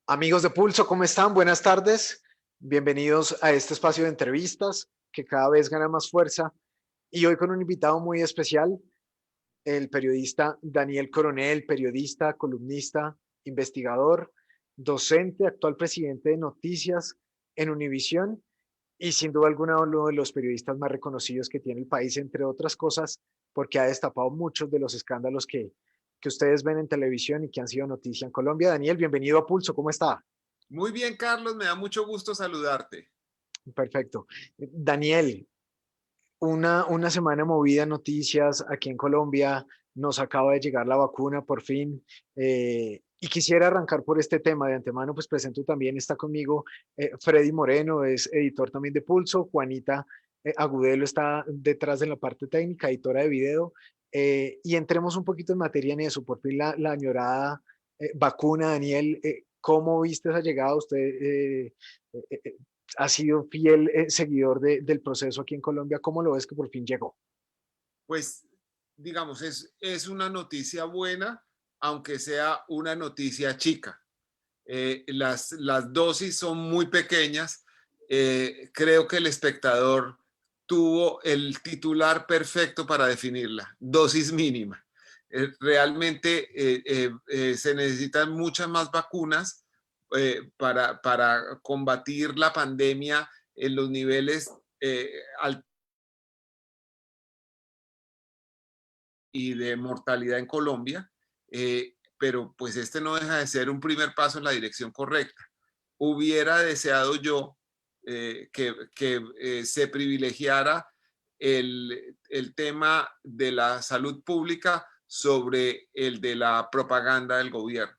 Amigos de Pulso, ¿cómo están? Buenas tardes. Bienvenidos a este espacio de entrevistas que cada vez gana más fuerza y hoy con un invitado muy especial, el periodista Daniel Coronel, periodista, columnista, investigador, docente, actual presidente de Noticias en Univisión y sin duda alguna uno de los periodistas más reconocidos que tiene el país, entre otras cosas, porque ha destapado muchos de los escándalos que ustedes ven en televisión y que han sido noticia en Colombia. Daniel, bienvenido a Pulso, ¿cómo está? Muy bien, Carlos, me da mucho gusto saludarte. Perfecto. Daniel, una semana movida en noticias aquí en Colombia, nos acaba de llegar la vacuna por fin, y quisiera arrancar por este tema. De antemano, pues presento también, está conmigo Freddy Moreno, es editor también de Pulso. Juanita Agudelo está detrás de la parte técnica, editora de video, y entremos un poquito en materia en eso. Por fin la añorada vacuna. Daniel, ¿cómo viste esa llegada? Usted ha sido fiel seguidor del proceso aquí en Colombia. ¿Cómo lo ves que por fin llegó? Pues, digamos, es una noticia buena, aunque sea una noticia chica. Las dosis son muy pequeñas. Creo que el espectador tuvo el titular perfecto para definirla, dosis mínima. Realmente se necesitan muchas más vacunas para combatir la pandemia en los niveles altos y de mortalidad en Colombia, pero pues este no deja de ser un primer paso en la dirección correcta. Hubiera deseado yo que se privilegiara el tema de la salud pública sobre el de la propaganda del gobierno.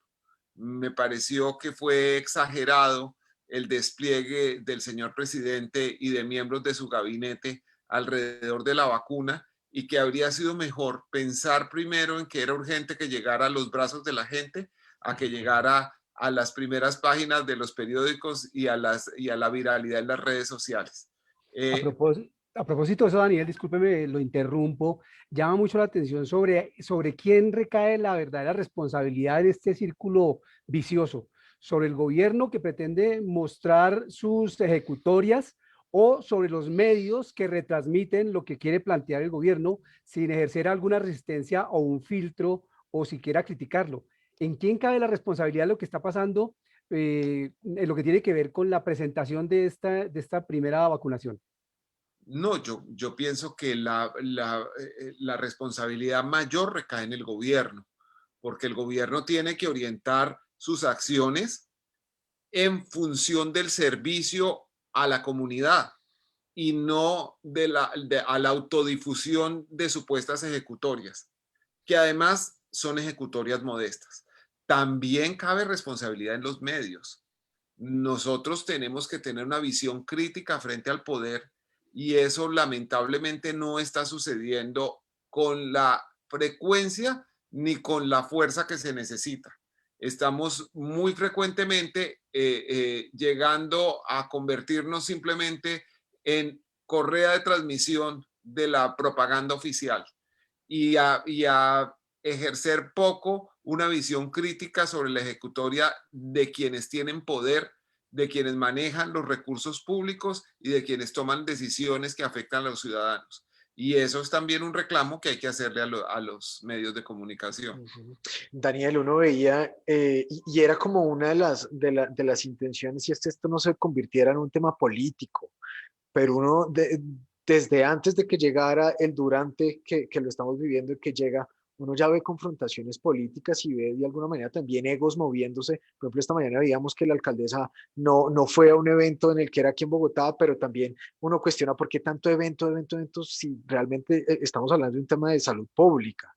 Me pareció que fue exagerado el despliegue del señor presidente y de miembros de su gabinete alrededor de la vacuna, y que habría sido mejor pensar primero en que era urgente que llegara a los brazos de la gente a que llegara a las primeras páginas de los periódicos y a la viralidad en las redes sociales. Eh, A propósito de eso, Daniel, discúlpeme, lo interrumpo, llama mucho la atención sobre quién recae la verdadera responsabilidad en este círculo vicioso, sobre el gobierno que pretende mostrar sus ejecutorias o sobre los medios que retransmiten lo que quiere plantear el gobierno sin ejercer alguna resistencia o un filtro o siquiera criticarlo. ¿En quién cabe la responsabilidad de lo que está pasando en lo que tiene que ver con la presentación de esta primera vacunación? no, yo pienso que la responsabilidad mayor recae en el gobierno, porque el gobierno tiene que orientar sus acciones en función del servicio a la comunidad y no a la autodifusión de supuestas ejecutorias, que además son ejecutorias modestas. También cabe responsabilidad en los medios. Nosotros tenemos que tener una visión crítica frente al poder, y eso lamentablemente no está sucediendo con la frecuencia ni con la fuerza que se necesita. Estamos muy frecuentemente llegando a convertirnos simplemente en correa de transmisión de la propaganda oficial, y a ejercer poco una visión crítica sobre la ejecutoria de quienes tienen poder, de quienes manejan los recursos públicos y de quienes toman decisiones que afectan a los ciudadanos. Y eso es también un reclamo que hay que hacerle a los medios de comunicación. Ujú. Daniel, uno veía, y era como una de las intenciones, y esto no se convirtiera en un tema político, pero desde antes de que llegara el durante que lo estamos viviendo y que llega, uno ya ve confrontaciones políticas y ve de alguna manera también egos moviéndose. Por ejemplo, esta mañana veíamos que la alcaldesa no fue a un evento en el que era aquí en Bogotá, pero también uno cuestiona por qué tanto evento, si realmente estamos hablando de un tema de salud pública.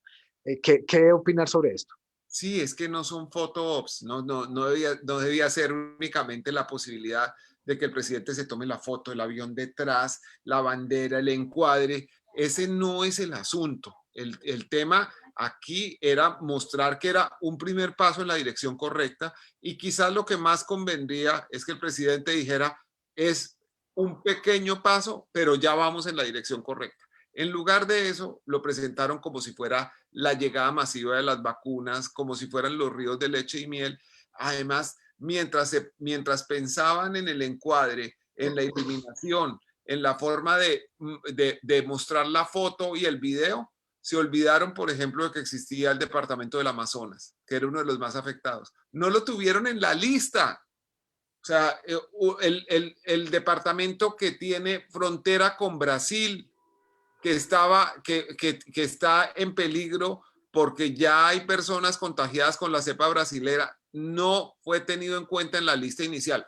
¿Qué opinar sobre esto? Sí, es que no son photo ops, no debía ser únicamente la posibilidad de que el presidente se tome la foto, el avión detrás, la bandera, el encuadre. Ese no es el asunto. El tema aquí era mostrar que era un primer paso en la dirección correcta, y quizás lo que más convendría es que el presidente dijera: es un pequeño paso, pero ya vamos en la dirección correcta. En lugar de eso, lo presentaron como si fuera la llegada masiva de las vacunas, como si fueran los ríos de leche y miel. Además, mientras pensaban en el encuadre, en la iluminación, en la forma de mostrar la foto y el video, se olvidaron, por ejemplo, de que existía el departamento del Amazonas, que era uno de los más afectados. No lo tuvieron en la lista. O sea, el departamento que tiene frontera con Brasil, que está en peligro porque ya hay personas contagiadas con la cepa brasilera, no fue tenido en cuenta en la lista inicial.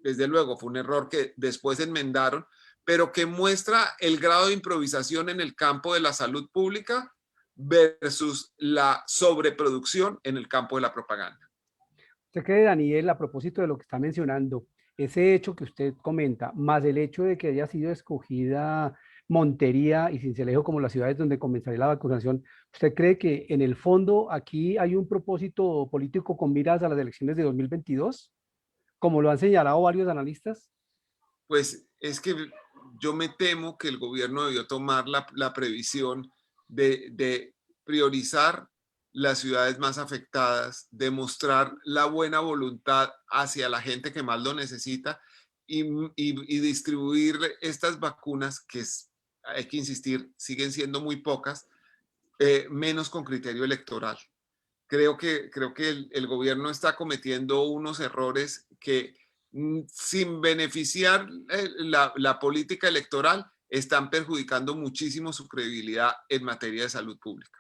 Desde luego, fue un error que después enmendaron, pero que muestra el grado de improvisación en el campo de la salud pública versus la sobreproducción en el campo de la propaganda. ¿Usted cree, Daniel, a propósito de lo que está mencionando, ese hecho que usted comenta, más el hecho de que haya sido escogida Montería y Sincelejo como las ciudades donde comenzaría la vacunación, ¿usted cree que en el fondo aquí hay un propósito político con miras a las elecciones de 2022, como lo han señalado varios analistas? Pues es que yo me temo que el gobierno debió tomar la previsión de priorizar las ciudades más afectadas, de mostrar la buena voluntad hacia la gente que más lo necesita y distribuir estas vacunas que hay que insistir, siguen siendo muy pocas, menos con criterio electoral. Creo que el gobierno está cometiendo unos errores que sin beneficiar la política electoral están perjudicando muchísimo su credibilidad en materia de salud pública.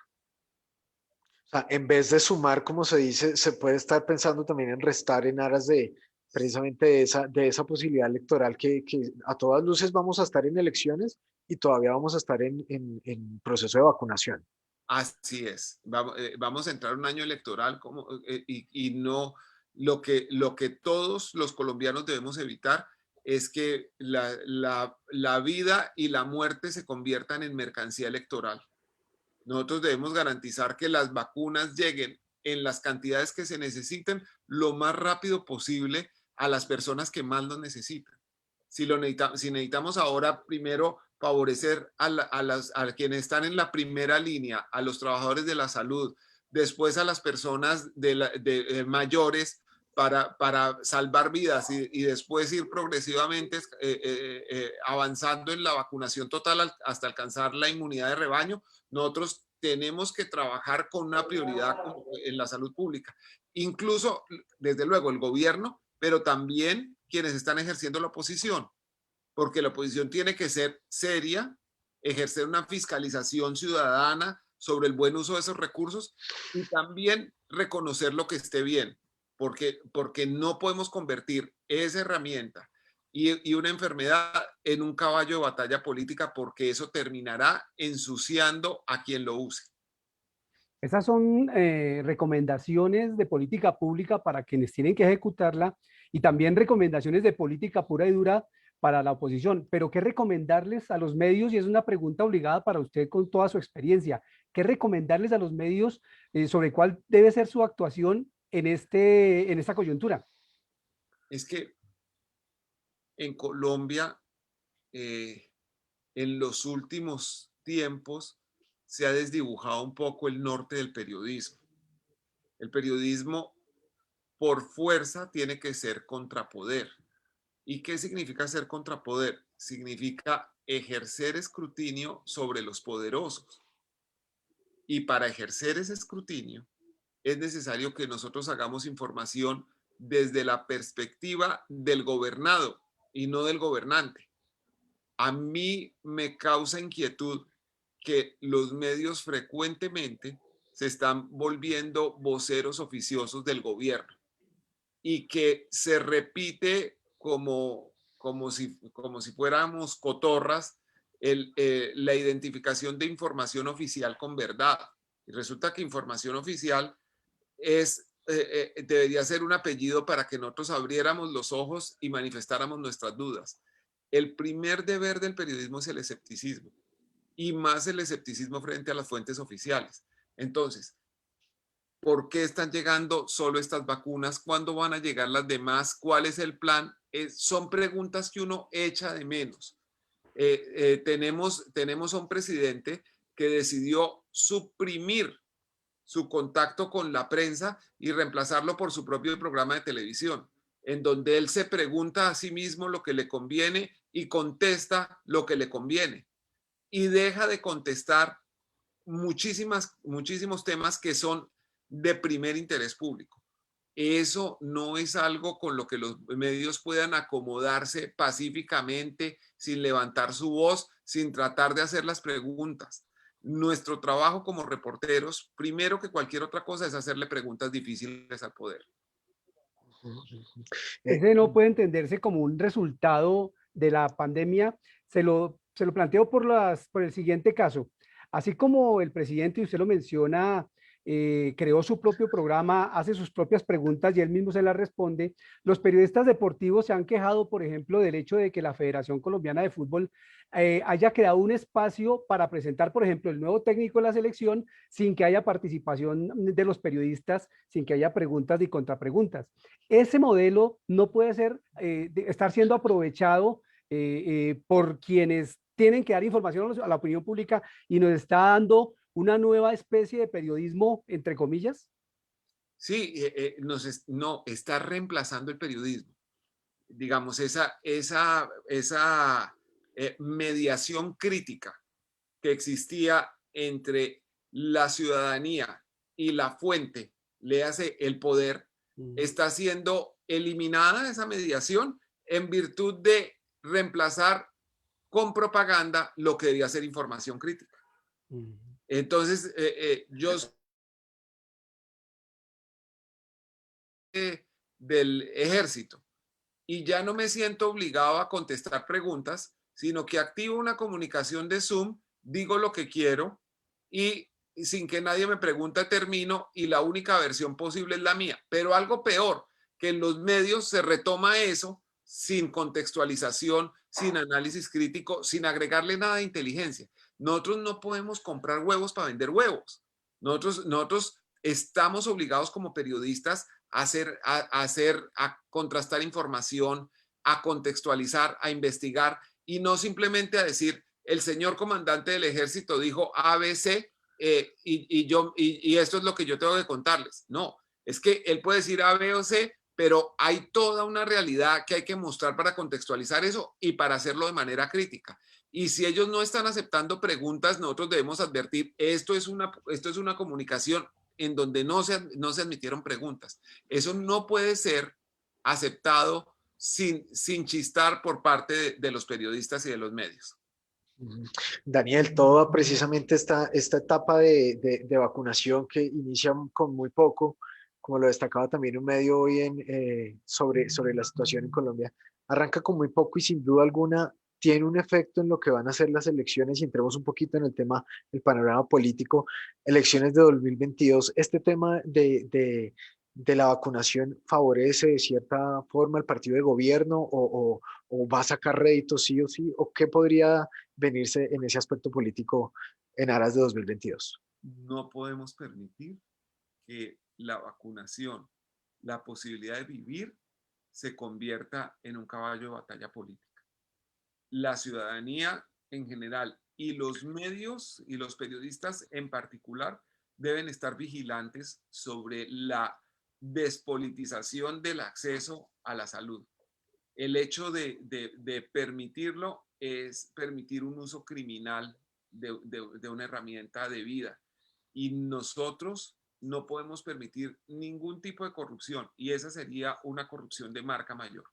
O sea, en vez de sumar, como se dice, se puede estar pensando también en restar en aras de precisamente de esa posibilidad electoral que a todas luces vamos a estar en elecciones y todavía vamos a estar en proceso de vacunación. Así es. Vamos a entrar en un año electoral y no lo que todos los colombianos debemos evitar es que la vida y la muerte se conviertan en mercancía electoral. Nosotros debemos garantizar que las vacunas lleguen en las cantidades que se necesiten lo más rápido posible a las personas que más lo necesitan. Si necesitamos ahora primero favorecer a quienes están en la primera línea, a los trabajadores de la salud, después a las personas mayores para salvar vidas y después ir progresivamente avanzando en la vacunación total hasta alcanzar la inmunidad de rebaño, nosotros tenemos que trabajar con una prioridad en la salud pública. Incluso, desde luego, el gobierno, pero también quienes están ejerciendo la oposición, porque la oposición tiene que ser seria, ejercer una fiscalización ciudadana sobre el buen uso de esos recursos y también reconocer lo que esté bien, porque no podemos convertir esa herramienta y una enfermedad en un caballo de batalla política, porque eso terminará ensuciando a quien lo use. Esas son recomendaciones de política pública para quienes tienen que ejecutarla y también recomendaciones de política pura y dura para la oposición. Pero ¿qué recomendarles a los medios? Y es una pregunta obligada para usted con toda su experiencia. ¿Qué recomendarles a los medios sobre cuál debe ser su actuación en esta coyuntura? Es que en Colombia, en los últimos tiempos, se ha desdibujado un poco el norte del periodismo. El periodismo, por fuerza, tiene que ser contrapoder. ¿Y qué significa ser contrapoder? Significa ejercer escrutinio sobre los poderosos. Y para ejercer ese escrutinio, es necesario que nosotros hagamos información desde la perspectiva del gobernado y no del gobernante. A mí me causa inquietud que los medios frecuentemente se están volviendo voceros oficiosos del gobierno y que se repite como si fuéramos cotorras la identificación de información oficial con verdad. Y resulta que información oficial debería ser un apellido para que nosotros abriéramos los ojos y manifestáramos nuestras dudas. El primer deber del periodismo es el escepticismo, y más el escepticismo frente a las fuentes oficiales. Entonces, ¿por qué están llegando solo estas vacunas? ¿Cuándo van a llegar las demás? ¿Cuál es el plan? Son preguntas que uno echa de menos. Tenemos a un presidente que decidió suprimir su contacto con la prensa y reemplazarlo por su propio programa de televisión, en donde él se pregunta a sí mismo lo que le conviene y contesta lo que le conviene. Y deja de contestar muchísimos temas que son de primer interés público. Eso no es algo con lo que los medios puedan acomodarse pacíficamente, sin levantar su voz, sin tratar de hacer las preguntas. Nuestro trabajo como reporteros, primero que cualquier otra cosa, es hacerle preguntas difíciles al poder. Ese no puede entenderse como un resultado de la pandemia. Se lo planteo por el siguiente caso. Así como el presidente, y usted lo menciona, creó su propio programa, hace sus propias preguntas y él mismo se las responde, los periodistas deportivos se han quejado, por ejemplo, del hecho de que la Federación Colombiana de Fútbol haya creado un espacio para presentar, por ejemplo, el nuevo técnico de la selección sin que haya participación de los periodistas, sin que haya preguntas y contrapreguntas. Ese modelo no puede ser, estar siendo aprovechado por quienes tienen que dar información a la opinión pública y nos está dando una nueva especie de periodismo, entre comillas. Sí, no, está reemplazando el periodismo. Digamos, esa mediación crítica que existía entre la ciudadanía y la fuente, le hace el poder, está siendo eliminada esa mediación en virtud de reemplazar con propaganda lo que debía ser información crítica. Entonces, yo soy del ejército y ya no me siento obligado a contestar preguntas, sino que activo una comunicación de Zoom, digo lo que quiero y sin que nadie me pregunte termino y la única versión posible es la mía. Pero algo peor, que en los medios se retoma eso sin contextualización, sin análisis crítico, sin agregarle nada de inteligencia. Nosotros no podemos comprar huevos para vender huevos. Nosotros estamos obligados como periodistas a contrastar información, a contextualizar, a investigar y no simplemente a decir el señor comandante del ejército dijo ABC y esto es lo que yo tengo que contarles. No, es que él puede decir A, B o C, pero hay toda una realidad que hay que mostrar para contextualizar eso y para hacerlo de manera crítica. Y si ellos no están aceptando preguntas, nosotros debemos advertir, esto es una comunicación en donde no se admitieron preguntas. Eso no puede ser aceptado sin chistar por parte de los periodistas y de los medios. Daniel, toda precisamente esta etapa de vacunación que inicia con muy poco, como lo destacaba también un medio hoy sobre la situación en Colombia, arranca con muy poco y sin duda alguna tiene un efecto en lo que van a ser las elecciones y entremos un poquito en el tema del panorama político, elecciones de 2022, este tema de la vacunación favorece de cierta forma al partido de gobierno o va a sacar réditos sí o sí, o qué podría venirse en ese aspecto político en aras de 2022. No podemos permitir que la vacunación, la posibilidad de vivir, se convierta en un caballo de batalla política. La ciudadanía en general y los medios y los periodistas en particular deben estar vigilantes sobre la despolitización del acceso a la salud. El hecho de permitirlo es permitir un uso criminal de una herramienta de vida. Y nosotros no podemos permitir ningún tipo de corrupción y esa sería una corrupción de marca mayor.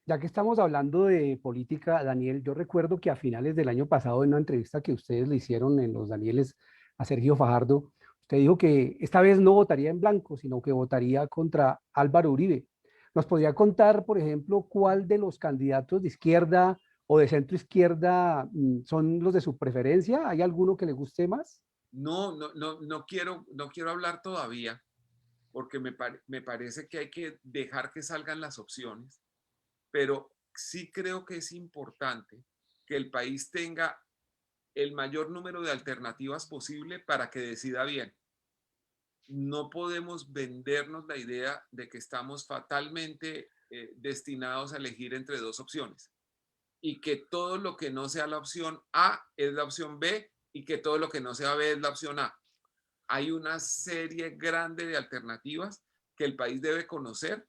Ya que estamos hablando de política, Daniel, yo recuerdo que a finales del año pasado, en una entrevista que ustedes le hicieron en Los Danieles a Sergio Fajardo, usted dijo que esta vez no votaría en blanco, sino que votaría contra Álvaro Uribe. ¿Nos podría contar, por ejemplo, cuál de los candidatos de izquierda o de centro izquierda son los de su preferencia? ¿Hay alguno que le guste más? No quiero hablar todavía porque me parece que hay que dejar que salgan las opciones, pero sí creo que es importante que el país tenga el mayor número de alternativas posible para que decida bien. No podemos vendernos la idea de que estamos fatalmente destinados a elegir entre dos opciones y que todo lo que no sea la opción A es la opción B y que todo lo que no sea B es la opción A. hay una serie grande de alternativas que el país debe conocer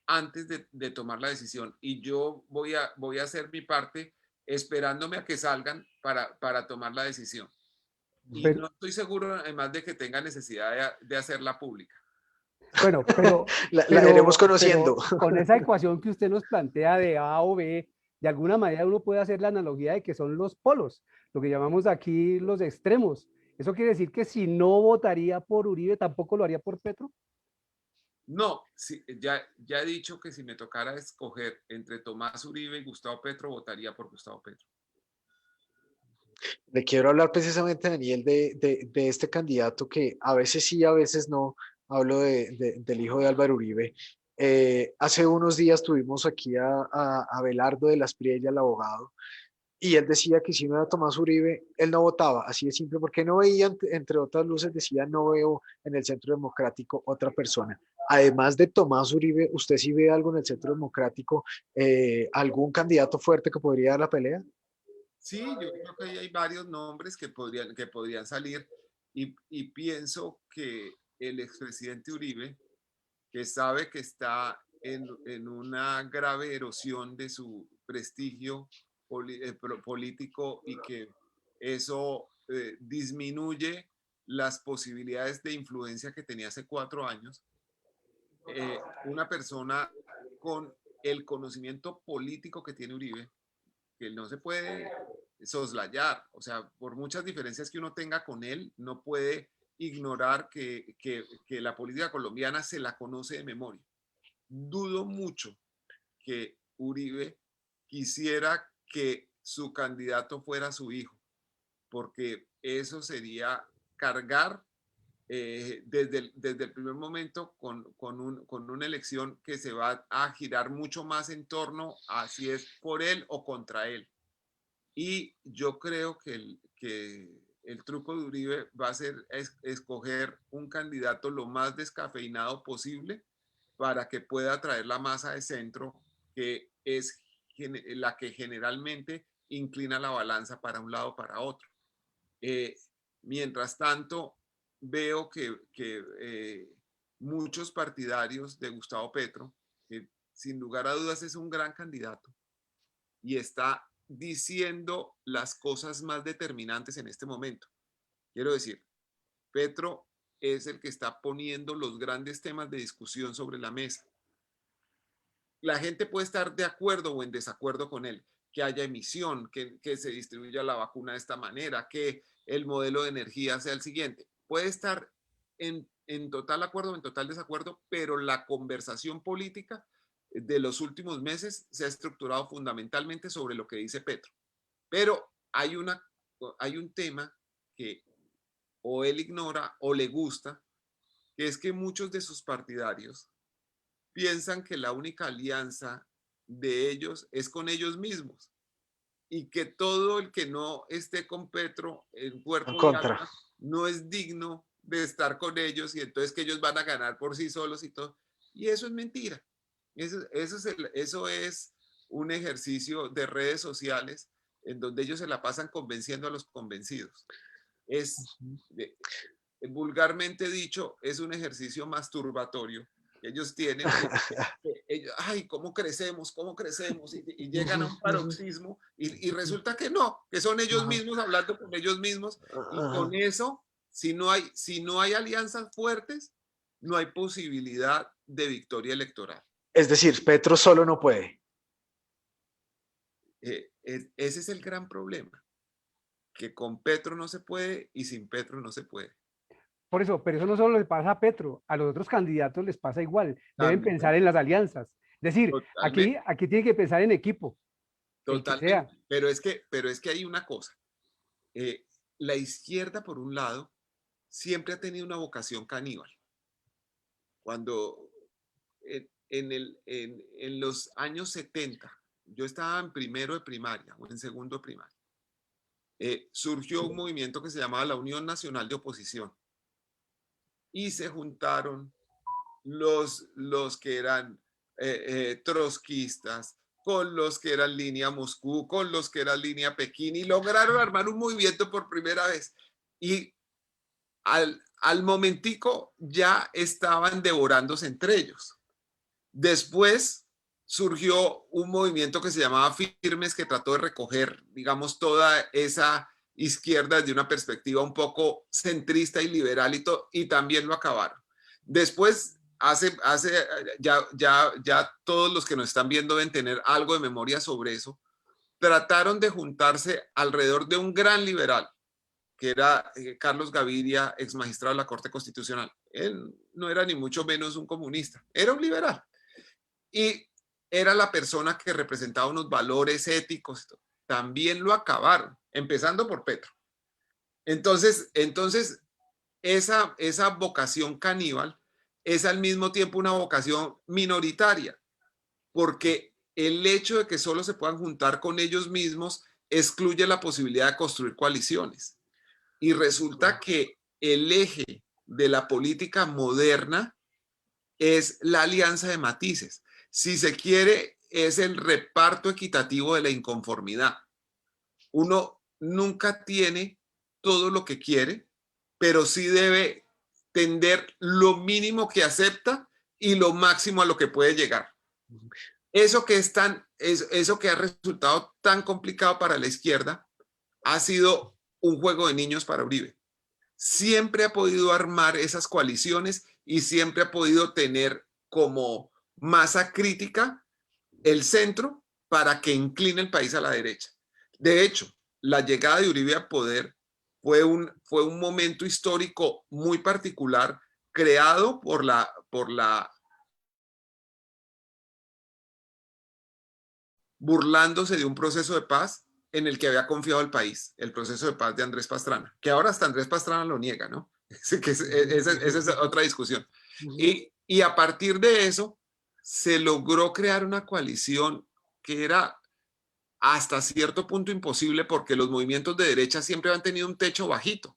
antes de tomar la decisión. Y yo voy a hacer mi parte esperándome a que salgan para tomar la decisión. Y Pero, no estoy seguro, además, de que tenga necesidad de hacerla pública. bueno, La iremos conociendo. pero con esa ecuación que usted nos plantea de A o B, de alguna manera uno puede hacer la analogía de que son los polos, lo que llamamos aquí los extremos. ¿Eso quiere decir que si no votaría por Uribe, tampoco lo haría por Petro? No, sí, ya he dicho que si me tocara escoger entre Tomás Uribe y Gustavo Petro, votaría por Gustavo Petro. Le quiero hablar precisamente, Daniel, de este candidato que a veces sí, a veces no. Hablo del hijo de Álvaro Uribe. Hace unos días tuvimos aquí a Belardo de las Priella, el abogado, y él decía que si no era Tomás Uribe, él no votaba, así de simple, porque no veía, entre otras luces, decía, no veo en el Centro Democrático otra persona. Además de Tomás Uribe, ¿usted sí ve algo en el Centro Democrático, algún candidato fuerte que podría dar la pelea? Sí, yo creo que ahí hay varios nombres que podrían salir y pienso que el expresidente Uribe, que sabe que está en una grave erosión de su prestigio político y que eso disminuye las posibilidades de influencia que tenía hace 4 años, una persona con el conocimiento político que tiene Uribe, que no se puede soslayar, o sea, por muchas diferencias que uno tenga con él, no puede ignorar que la política colombiana se la conoce de memoria. Dudo mucho que Uribe quisiera que su candidato fuera su hijo, porque eso sería cargar desde el primer momento con una elección que se va a girar mucho más en torno a si es por él o contra él. Y yo creo que el truco de Uribe va a ser escoger un candidato lo más descafeinado posible para que pueda atraer la masa de centro, que es la que generalmente inclina la balanza para un lado o para otro. Eh, Mientras tanto, veo que muchos partidarios de Gustavo Petro, que sin lugar a dudas es un gran candidato y está diciendo las cosas más determinantes en este momento. Quiero decir, Petro es el que está poniendo los grandes temas de discusión sobre la mesa. La gente puede estar de acuerdo o en desacuerdo con él, que haya emisión, que se distribuya la vacuna de esta manera, que el modelo de energía sea el siguiente. Puede estar en total acuerdo o en total desacuerdo, pero la conversación política de los últimos meses se ha estructurado fundamentalmente sobre lo que dice Petro. Pero hay un tema que o él ignora o le gusta, que es que muchos de sus partidarios piensan que la única alianza de ellos es con ellos mismos y que todo el que no esté con Petro en En cuerpo y contra. alma no es digno de estar con ellos y entonces que ellos van a ganar por sí solos y todo. Y eso es mentira. Eso es un ejercicio de redes sociales en donde ellos se la pasan convenciendo a los convencidos. Es, vulgarmente dicho, es un ejercicio masturbatorio que ellos tienen, que ellos, ay, ¿cómo crecemos? ¿Cómo crecemos? Y llegan a un paroxismo y resulta que no, que son ellos mismos hablando con ellos mismos y con eso, si no hay alianzas fuertes, no hay posibilidad de victoria electoral. Es decir, Petro solo no puede. Ese es el gran problema, que con Petro no se puede y sin Petro no se puede. Por eso, pero eso no solo le pasa a Petro, a los otros candidatos les pasa igual. Deben También, pensar en las alianzas. Es decir, totalmente, aquí tiene que pensar en equipo, el que sea. totalmente. Pero es que hay una cosa. Eh, la izquierda, por un lado, siempre ha tenido una vocación caníbal. Cuando en los años 70, yo estaba en primero de primaria o en segundo de primaria, surgió un movimiento que se llamaba la Unión Nacional de Oposición y se juntaron los que eran trotskistas, con los que eran línea Moscú, con los que eran línea Pekín, y lograron armar un movimiento por primera vez. Y al momentico ya estaban devorándose entre ellos. Después surgió un movimiento que se llamaba Firmes, que trató de recoger, digamos, toda esa izquierda desde una perspectiva un poco centrista y liberal y también lo acabaron. Después, ya todos los que nos están viendo deben tener algo de memoria sobre eso, trataron de juntarse alrededor de un gran liberal, que era Carlos Gaviria, ex magistrado de la Corte Constitucional. Él no era ni mucho menos un comunista, era un liberal. Y era la persona que representaba unos valores éticos. También lo acabaron, empezando por Petro. Entonces esa vocación caníbal es al mismo tiempo una vocación minoritaria, porque el hecho de que solo se puedan juntar con ellos mismos excluye la posibilidad de construir coaliciones. Y resulta que el eje de la política moderna es la alianza de matices. Si se quiere, es el reparto equitativo de la inconformidad. Uno nunca tiene todo lo que quiere, pero sí debe tender lo mínimo que acepta y lo máximo a lo que puede llegar. Eso que ha resultado tan complicado para la izquierda ha sido un juego de niños para Uribe. Siempre ha podido armar esas coaliciones y siempre ha podido tener como masa crítica el centro para que incline el país a la derecha. De hecho, la llegada de Uribe al poder fue un momento histórico muy particular, creado por la burlándose de un proceso de paz en el que había confiado el país, el proceso de paz de Andrés Pastrana, que ahora hasta Andrés Pastrana lo niega, ¿no? Esa es otra discusión. Y a partir de eso, se logró crear una coalición que era hasta cierto punto imposible porque los movimientos de derecha siempre han tenido un techo bajito.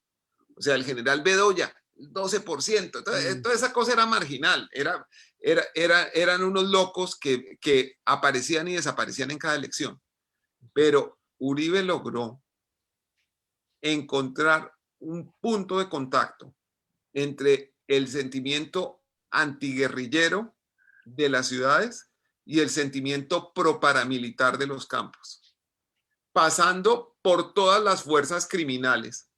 O sea, el general Bedoya, 12%. Entonces, toda esa cosa era marginal. Eran unos locos que aparecían y desaparecían en cada elección. Pero Uribe logró encontrar un punto de contacto entre el sentimiento antiguerrillero de las ciudades y el sentimiento pro-paramilitar de los campos, pasando por todas las fuerzas criminales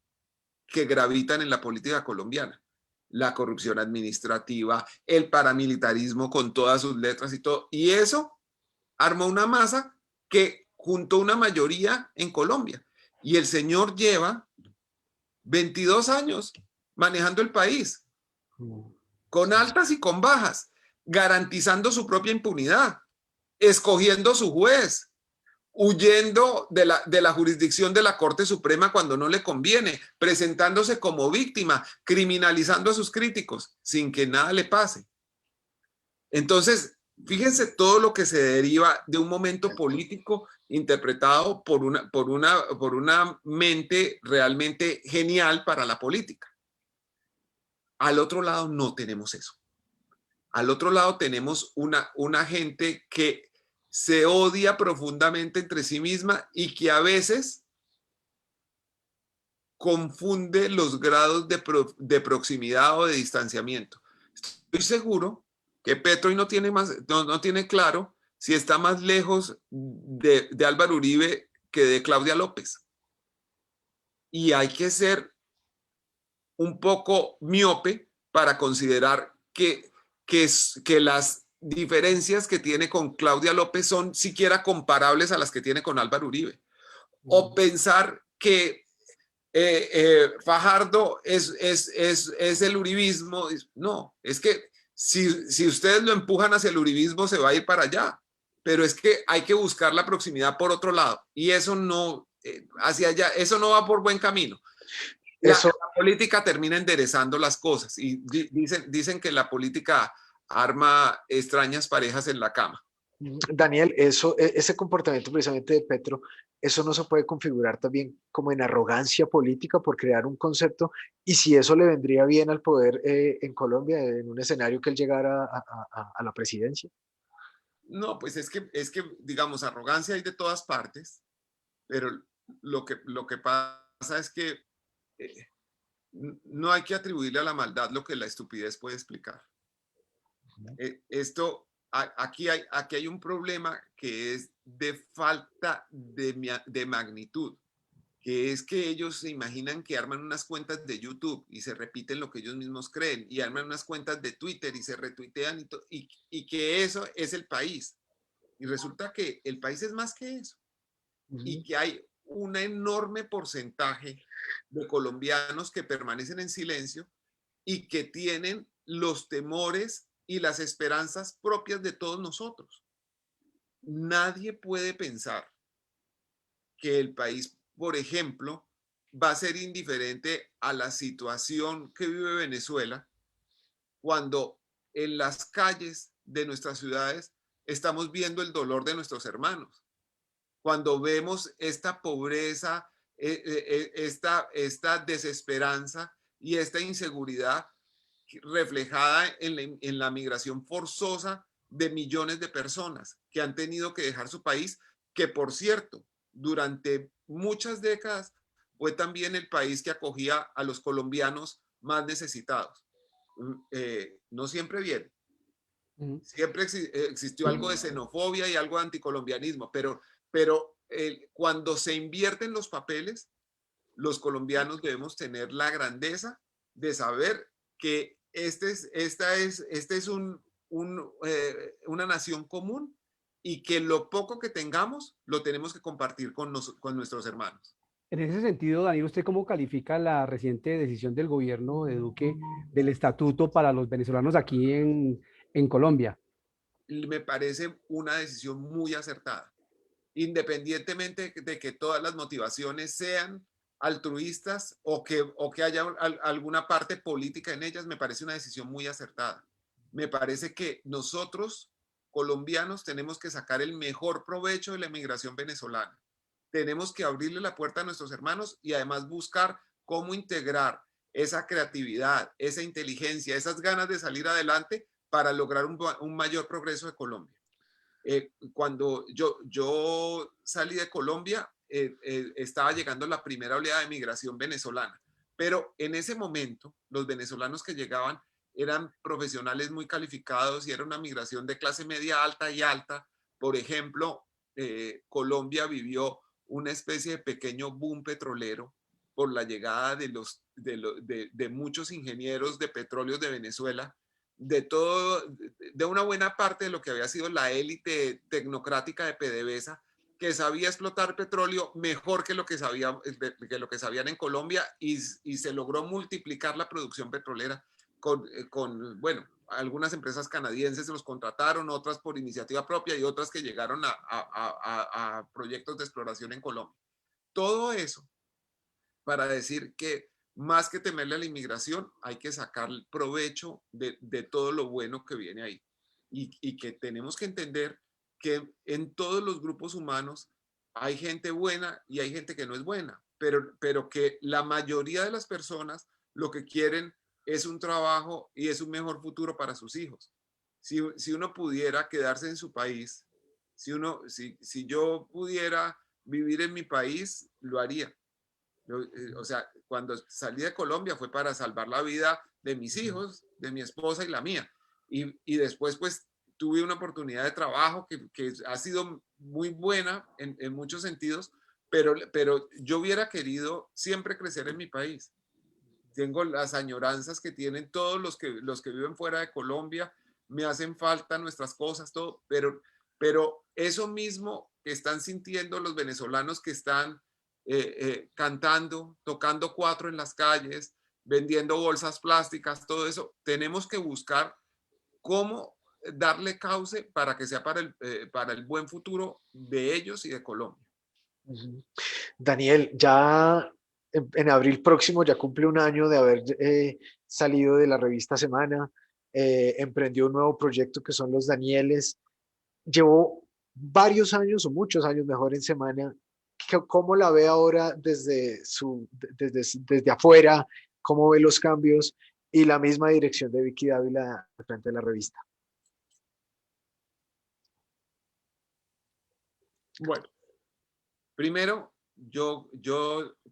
que gravitan en la política colombiana. La corrupción administrativa, el paramilitarismo con todas sus letras y todo. Y eso armó una masa que juntó una mayoría en Colombia. Y el señor lleva 22 años manejando el país, con altas y con bajas, garantizando su propia impunidad, escogiendo su juez, huyendo de la jurisdicción de la Corte Suprema cuando no le conviene, presentándose como víctima, criminalizando a sus críticos, sin que nada le pase. Entonces, fíjense todo lo que se deriva de un momento político interpretado por una mente realmente genial para la política. Al otro lado no tenemos eso. Al otro lado tenemos una gente que se odia profundamente entre sí misma y que a veces confunde los grados de proximidad o de distanciamiento. Estoy seguro que Petro no tiene claro si está más lejos de Álvaro Uribe que de Claudia López. Y hay que ser un poco miope para considerar que las diferencias que tiene con Claudia López son siquiera comparables a las que tiene con Álvaro Uribe. O pensar que Fajardo es el uribismo. No, es que si ustedes lo empujan hacia el uribismo se va a ir para allá, pero es que hay que buscar la proximidad por otro lado y eso no, hacia allá, eso no va por buen camino. La política termina enderezando las cosas y dicen que la política arma extrañas parejas en la cama. Daniel, ese comportamiento precisamente de Petro, eso no se puede configurar también como en arrogancia política por crear un concepto, y si eso le vendría bien al poder en Colombia, en un escenario que él llegara a la presidencia. No, pues es que, digamos, arrogancia hay de todas partes, pero lo que pasa es que no hay que atribuirle a la maldad lo que la estupidez puede explicar. Aquí hay un problema que es de falta de magnitud, que es que ellos se imaginan que arman unas cuentas de YouTube y se repiten lo que ellos mismos creen, y arman unas cuentas de Twitter y se retuitean, y que eso es el país. Y resulta que el país es más que eso, y que hay un enorme porcentaje de colombianos que permanecen en silencio y que tienen los temores y las esperanzas propias de todos nosotros. Nadie puede pensar que el país, por ejemplo, va a ser indiferente a la situación que vive Venezuela cuando en las calles de nuestras ciudades estamos viendo el dolor de nuestros hermanos, cuando vemos esta pobreza, esta desesperanza y esta inseguridad reflejada en la migración forzosa de millones de personas que han tenido que dejar su país, que por cierto, durante muchas décadas fue también el país que acogía a los colombianos más necesitados. No siempre bien. Siempre existió algo de xenofobia y algo de anticolombianismo, pero cuando se invierten los papeles, los colombianos debemos tener la grandeza de saber que esta es una nación común y que lo poco que tengamos lo tenemos que compartir con nuestros hermanos. En ese sentido, Daniel, ¿usted cómo califica la reciente decisión del gobierno de Duque del estatuto para los venezolanos aquí en Colombia? Me parece una decisión muy acertada, independientemente de que todas las motivaciones sean altruistas o que haya alguna parte política en ellas. Me parece una decisión muy acertada. Me parece que nosotros, colombianos, tenemos que sacar el mejor provecho de la inmigración venezolana. Tenemos que abrirle la puerta a nuestros hermanos y además buscar cómo integrar esa creatividad, esa inteligencia, esas ganas de salir adelante para lograr un mayor progreso de Colombia. Cuando yo salí de Colombia, estaba llegando la primera oleada de migración venezolana, pero en ese momento los venezolanos que llegaban eran profesionales muy calificados y era una migración de clase media alta y alta. Por ejemplo, Colombia vivió una especie de pequeño boom petrolero por la llegada de muchos ingenieros de petróleos de Venezuela, de una buena parte de lo que había sido la élite tecnocrática de PDVSA, que sabía explotar petróleo mejor que lo que sabían en Colombia, y se logró multiplicar la producción petrolera bueno, algunas empresas canadienses los contrataron, otras por iniciativa propia y otras que llegaron a proyectos de exploración en Colombia. Todo eso para decir que más que temerle a la inmigración, hay que sacar provecho de todo lo bueno que viene ahí. Y que tenemos que entender que en todos los grupos humanos hay gente buena y hay gente que no es buena, pero que la mayoría de las personas lo que quieren es un trabajo y es un mejor futuro para sus hijos. Si uno pudiera quedarse en su país, si yo pudiera vivir en mi país, lo haría. O sea, cuando salí de Colombia fue para salvar la vida de mis hijos, de mi esposa y la mía. Y después pues tuve una oportunidad de trabajo que ha sido muy buena en muchos sentidos, pero yo hubiera querido siempre crecer en mi país. Tengo las añoranzas que tienen todos los que viven fuera de Colombia, me hacen falta nuestras cosas, todo, pero eso mismo que están sintiendo los venezolanos que están cantando, tocando cuatro en las calles, vendiendo bolsas plásticas, todo eso, tenemos que buscar cómo darle cauce para que sea para el buen futuro de ellos y de Colombia. Daniel, ya en abril próximo ya cumple un año de haber salido de la revista Semana, emprendió un nuevo proyecto que son los Danieles. Llevó varios años o muchos años mejor en Semana. ¿Cómo la ve ahora desde afuera? ¿Cómo ve los cambios y la misma dirección de Vicky Dávila al frente de la revista? Bueno, primero, yo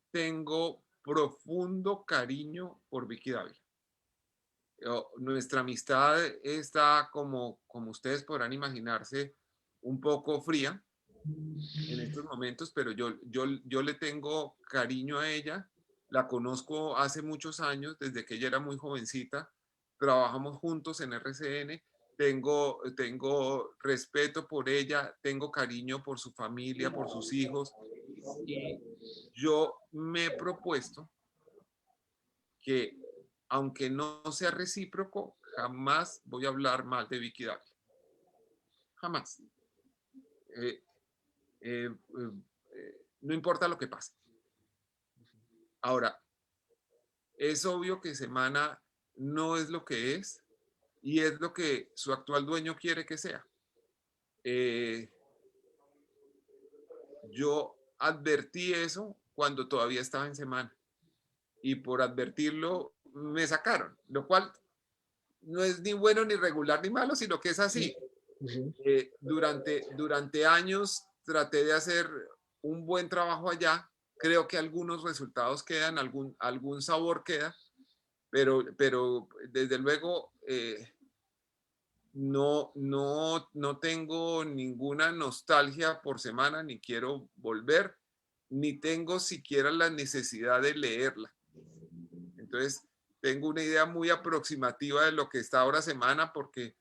tengo profundo cariño por Vicky Dávila. Nuestra amistad está, como ustedes podrán imaginarse, un poco fría en estos momentos, pero yo le tengo cariño a ella. La conozco hace muchos años, desde que ella era muy jovencita. Trabajamos juntos en RCN. Tengo respeto por ella, tengo cariño por su familia, por sus hijos. Y yo me he propuesto que, aunque no sea recíproco, jamás voy a hablar mal de Vicky Dávila. Jamás. No importa lo que pase. Ahora, es obvio que Semana no es lo que es y es lo que su actual dueño quiere que sea. Yo advertí eso cuando todavía estaba en Semana y por advertirlo me sacaron, lo cual no es ni bueno ni regular ni malo, sino que es así. Durante años traté de hacer un buen trabajo allá. Creo que algunos resultados quedan, algún sabor queda, pero desde luego no tengo ninguna nostalgia por Semana, ni quiero volver, ni tengo siquiera la necesidad de leerla. Entonces, tengo una idea muy aproximativa de lo que está ahora Semana, porque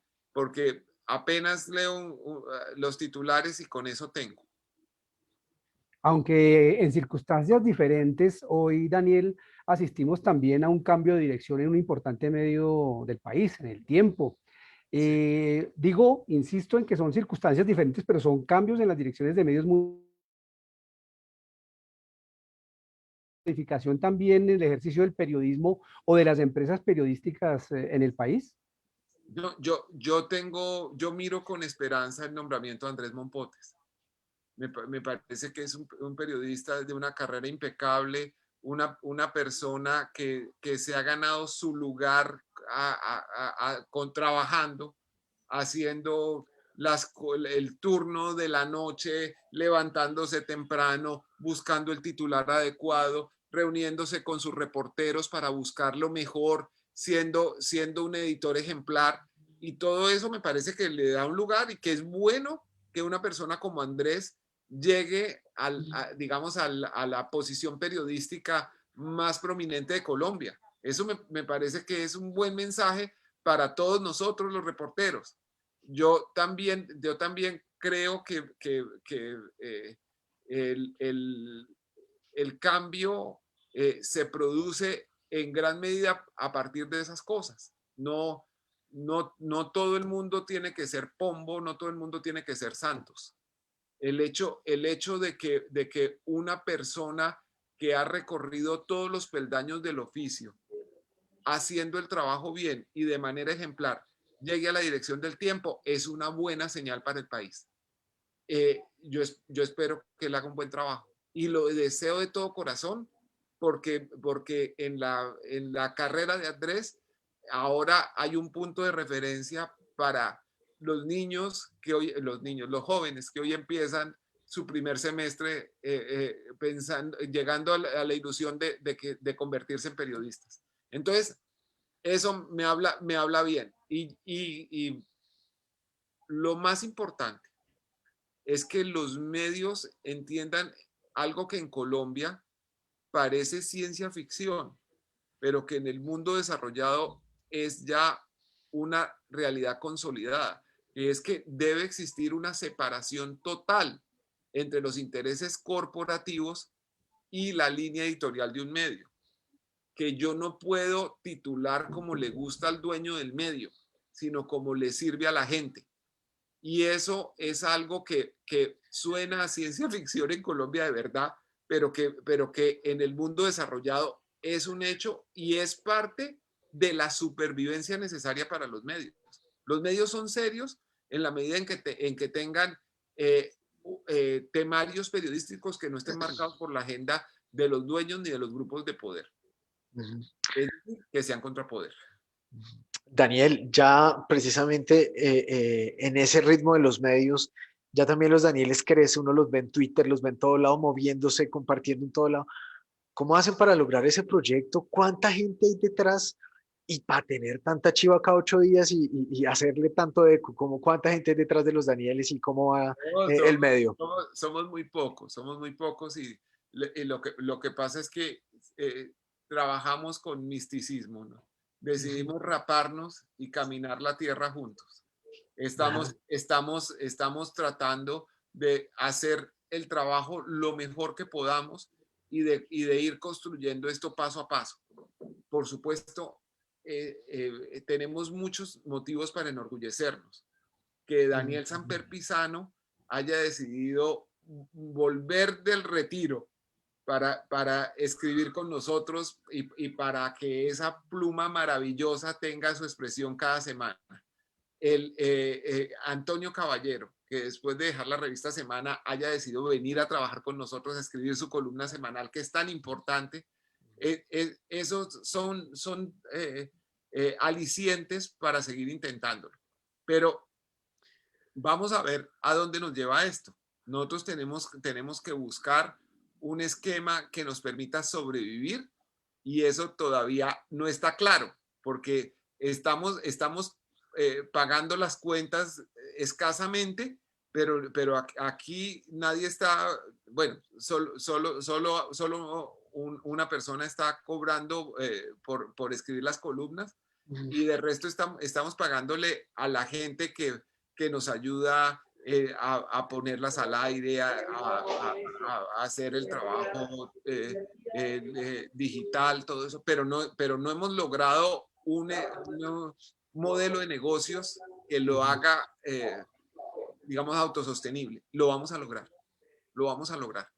apenas leo los titulares y con eso tengo. Aunque en circunstancias diferentes, hoy, Daniel, asistimos también a un cambio de dirección en un importante medio del país, en El Tiempo. Sí. Digo, insisto en que son circunstancias diferentes, pero son cambios en las direcciones de medios muy... modificación también en el ejercicio del periodismo o de las empresas periodísticas en el país. Yo miro con esperanza el nombramiento de Andrés Mompotes. Me parece que es un periodista de una carrera impecable, una persona que se ha ganado su lugar trabajando, haciendo el turno de la noche, levantándose temprano, buscando el titular adecuado, reuniéndose con sus reporteros para buscar lo mejor, siendo un editor ejemplar. Y todo eso me parece que le da un lugar y que es bueno que una persona como Andrés llegue digamos, a la posición periodística más prominente de Colombia. Eso me parece que es un buen mensaje para todos nosotros los reporteros. Yo también creo que el cambio se produce en gran medida a partir de esas cosas. No todo el mundo tiene que ser Pombo, no todo el mundo tiene que ser Santos. El hecho de que una persona que ha recorrido todos los peldaños del oficio, haciendo el trabajo bien y de manera ejemplar, llegue a la dirección del Tiempo, es una buena señal para el país. Yo espero que él haga un buen trabajo y lo deseo de todo corazón, porque en la carrera de Andrés ahora hay un punto de referencia para los los jóvenes que hoy empiezan su primer semestre llegando a la ilusión de convertirse en periodistas. Entonces, eso me habla bien. Y lo más importante es que los medios entiendan algo que en Colombia parece ciencia ficción, pero que en el mundo desarrollado es ya una realidad consolidada, y es que debe existir una separación total entre los intereses corporativos y la línea editorial de un medio, que yo no puedo titular como le gusta al dueño del medio, sino como le sirve a la gente. Y eso es algo que suena a ciencia ficción en Colombia de verdad, pero que en el mundo desarrollado es un hecho y es parte de la supervivencia necesaria para los medios. Los medios son serios en la medida en que tengan temarios periodísticos que no estén marcados por la agenda de los dueños ni de los grupos de poder. Es decir, que sean contrapoder. Daniel, ya precisamente en ese ritmo de los medios, ya también los Danieles crece, uno los ve en Twitter, los ve en todo lado, moviéndose, compartiendo en todo lado. ¿Cómo hacen para lograr ese proyecto? ¿Cuánta gente hay detrás? Y para tener tanta chiva cada 8 días y hacerle tanto eco, como cuánta gente hay detrás de los Danieles y cómo va No, el medio. somos muy pocos y lo que pasa es que trabajamos con misticismo, ¿no? Decidimos raparnos y caminar la tierra juntos. Estamos tratando de hacer el trabajo lo mejor que podamos y de ir construyendo esto paso a paso. Por supuesto, tenemos muchos motivos para enorgullecernos. Que Daniel Samper Pisano haya decidido volver del retiro para escribir con nosotros y para que esa pluma maravillosa tenga su expresión cada semana. Antonio Caballero, que después de dejar la revista Semana haya decidido venir a trabajar con nosotros, a escribir su columna semanal, que es tan importante. Esos son alicientes para seguir intentándolo. Pero vamos a ver a dónde nos lleva esto. Nosotros tenemos que buscar un esquema que nos permita sobrevivir y eso todavía no está claro porque estamos pagando las cuentas escasamente, pero aquí nadie está, bueno, solo una persona está cobrando por escribir las columnas y de resto estamos pagándole a la gente que nos ayuda a ponerlas al aire, a hacer el trabajo digital, todo eso, pero no hemos logrado un modelo de negocios que lo haga, digamos, autosostenible. Lo vamos a lograr, lo vamos a lograr.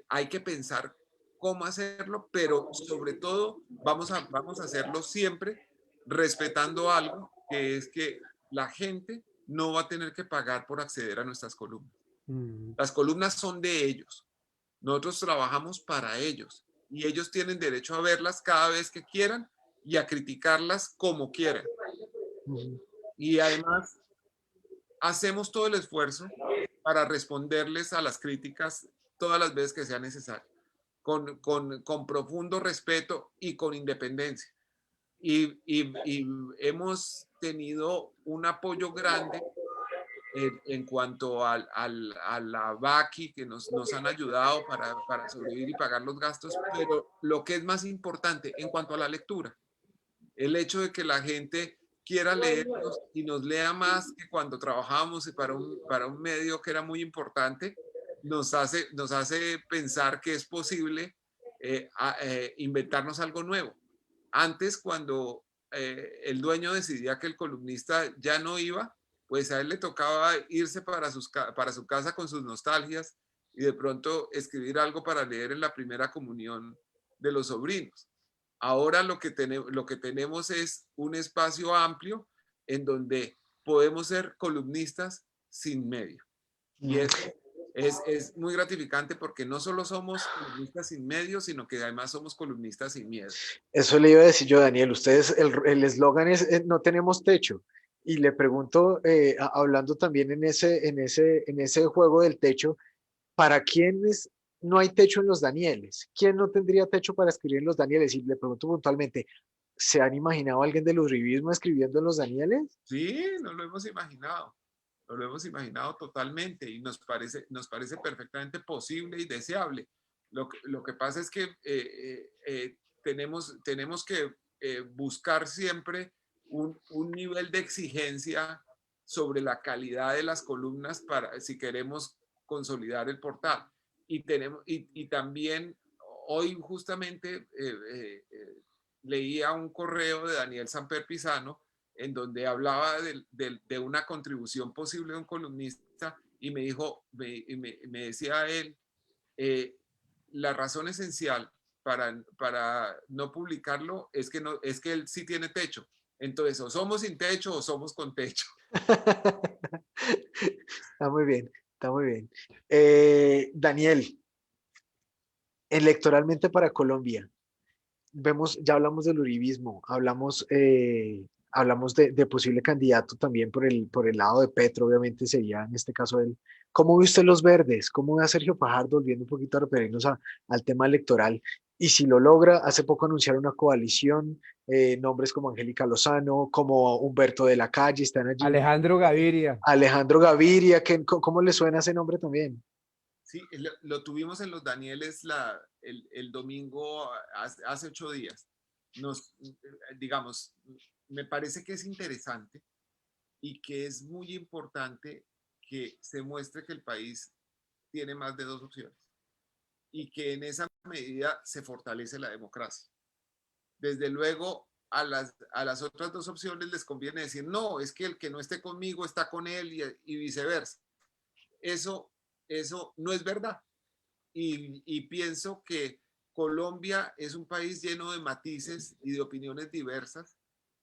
Hay que pensar cómo hacerlo, pero sobre todo vamos a hacerlo siempre respetando algo, que es que la gente no va a tener que pagar por acceder a nuestras columnas. Las columnas son de ellos. Nosotros trabajamos para ellos y ellos tienen derecho a verlas cada vez que quieran y a criticarlas como quieran. Y además hacemos todo el esfuerzo para responderles a las críticas todas las veces que sea necesario, con profundo respeto y con independencia. Y hemos tenido un apoyo grande en cuanto a la VACI, que nos han ayudado para sobrevivir y pagar los gastos, pero lo que es más importante en cuanto a la lectura, el hecho de que la gente quiera leernos y nos lea más que cuando trabajábamos para un medio que era muy importante, nos hace pensar que es posible inventarnos algo nuevo. Antes, cuando el dueño decidía que el columnista ya no iba, pues a él le tocaba irse para su casa con sus nostalgias y de pronto escribir algo para leer en la primera comunión de los sobrinos. Ahora lo que tenemos es un espacio amplio en donde podemos ser columnistas sin medio. Y eso es muy gratificante porque no solo somos columnistas sin medio, sino que además somos columnistas sin miedo. Eso le iba a decir yo, Daniel. Ustedes, el eslogan es no tenemos techo. Y le pregunto, hablando también en ese juego del techo, ¿para quiénes no hay techo en los Danieles? ¿Quién no tendría techo para escribir en los Danieles? Y le pregunto puntualmente, ¿se han imaginado a alguien del uribismo escribiendo en los Danieles? Sí, no lo hemos imaginado. Lo hemos imaginado totalmente y nos parece perfectamente posible y deseable. Lo que pasa es que tenemos que buscar siempre un nivel de exigencia sobre la calidad de las columnas para si queremos consolidar el portal. Y también hoy justamente leía un correo de Daniel Samper Pisano en donde hablaba de una contribución posible de un columnista y me decía él, la razón esencial para no publicarlo es que él sí tiene techo. Entonces, o somos sin techo o somos con techo. Está muy bien, está muy bien. Daniel, electoralmente para Colombia, ya hablamos del uribismo, hablamos de posible candidato también por el lado de Petro, obviamente sería en este caso él. ¿Cómo ve usted los verdes? ¿Cómo ve a Sergio Fajardo, volviendo un poquito a referirnos al tema electoral? Y si lo logra, hace poco anunciaron una coalición, nombres como Angélica Lozano, como Humberto de la Calle están allí, Alejandro Gaviria. Alejandro Gaviria, ¿cómo le suena ese nombre también? Sí, lo tuvimos en los Danieles el domingo hace 8 días. Digamos, me parece que es interesante y que es muy importante que se muestre que el país tiene más de dos opciones y que en esa medida se fortalece la democracia. Desde luego, a las otras dos opciones les conviene decir, no, es que el que no esté conmigo está con él y viceversa. Eso, eso no es verdad. Y pienso que Colombia es un país lleno de matices y de opiniones diversas,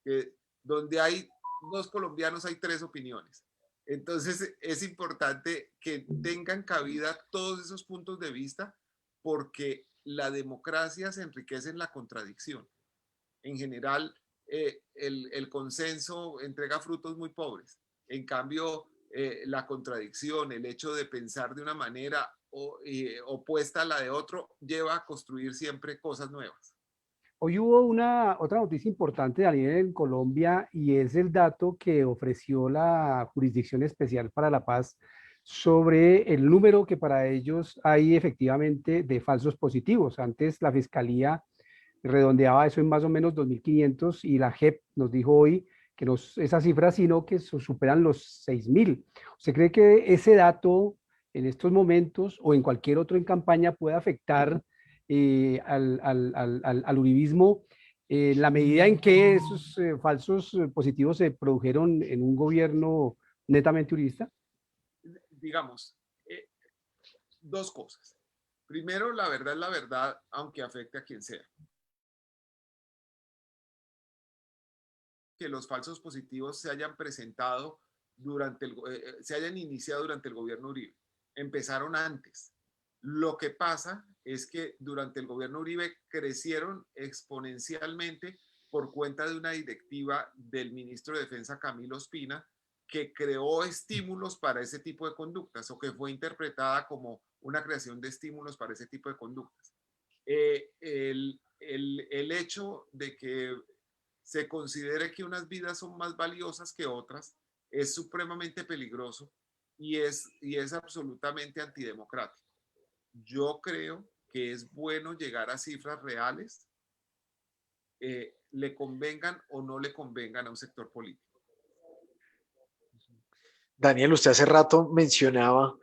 que donde hay dos colombianos hay tres opiniones. Entonces es importante que tengan cabida todos esos puntos de vista porque la democracia se enriquece en la contradicción. En general, el consenso entrega frutos muy pobres. En cambio, la contradicción, el hecho de pensar de una manera opuesta a la de otro, lleva a construir siempre cosas nuevas. Hoy hubo una otra noticia importante, Daniel, en Colombia, y es el dato que ofreció la Jurisdicción Especial para la Paz sobre el número que para ellos hay efectivamente de falsos positivos. Antes la Fiscalía redondeaba eso en más o menos 2.500 y la JEP nos dijo hoy que esas cifras, sino que superan los 6.000. ¿Usted cree que ese dato en estos momentos o en cualquier otro en campaña puede afectar al uribismo, la medida en que esos falsos positivos se produjeron en un gobierno netamente uribista? Digamos, dos cosas. Primero, la verdad es la verdad, aunque afecte a quien sea. Que los falsos positivos se hayan presentado se hayan iniciado durante el gobierno Uribe. Empezaron antes. Lo que pasa es que durante el gobierno Uribe crecieron exponencialmente por cuenta de una directiva del ministro de Defensa Camilo Ospina que creó estímulos para ese tipo de conductas o que fue interpretada como una creación de estímulos para ese tipo de conductas. El hecho de que se considere que unas vidas son más valiosas que otras es supremamente peligroso y es absolutamente antidemocrático. Yo creo que es bueno llegar a cifras reales, le convengan o no le convengan a un sector político. Daniel, usted hace rato mencionaba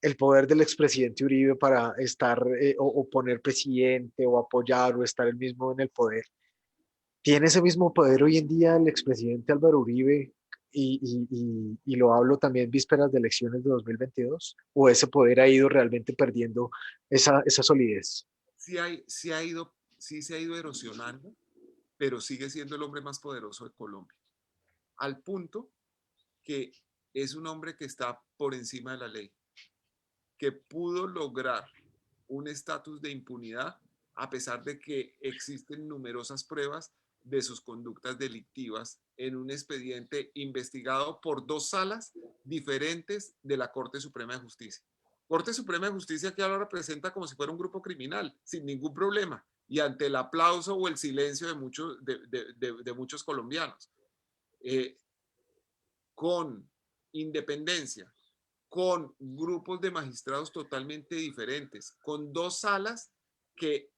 el poder del expresidente Uribe para estar o poner presidente o apoyar o estar el mismo en el poder. ¿Tiene ese mismo poder hoy en día el expresidente Álvaro Uribe? Y lo hablo también vísperas de elecciones de 2022, ¿o ese poder ha ido realmente perdiendo esa solidez? Sí se ha ido erosionando, pero sigue siendo el hombre más poderoso de Colombia, al punto que es un hombre que está por encima de la ley, que pudo lograr un estatus de impunidad a pesar de que existen numerosas pruebas de sus conductas delictivas en un expediente investigado por dos salas diferentes de la Corte Suprema de Justicia. Corte Suprema de Justicia que ahora representa como si fuera un grupo criminal, sin ningún problema, y ante el aplauso o el silencio de muchos colombianos. Eh, con independencia, con grupos de magistrados totalmente diferentes, con dos salas que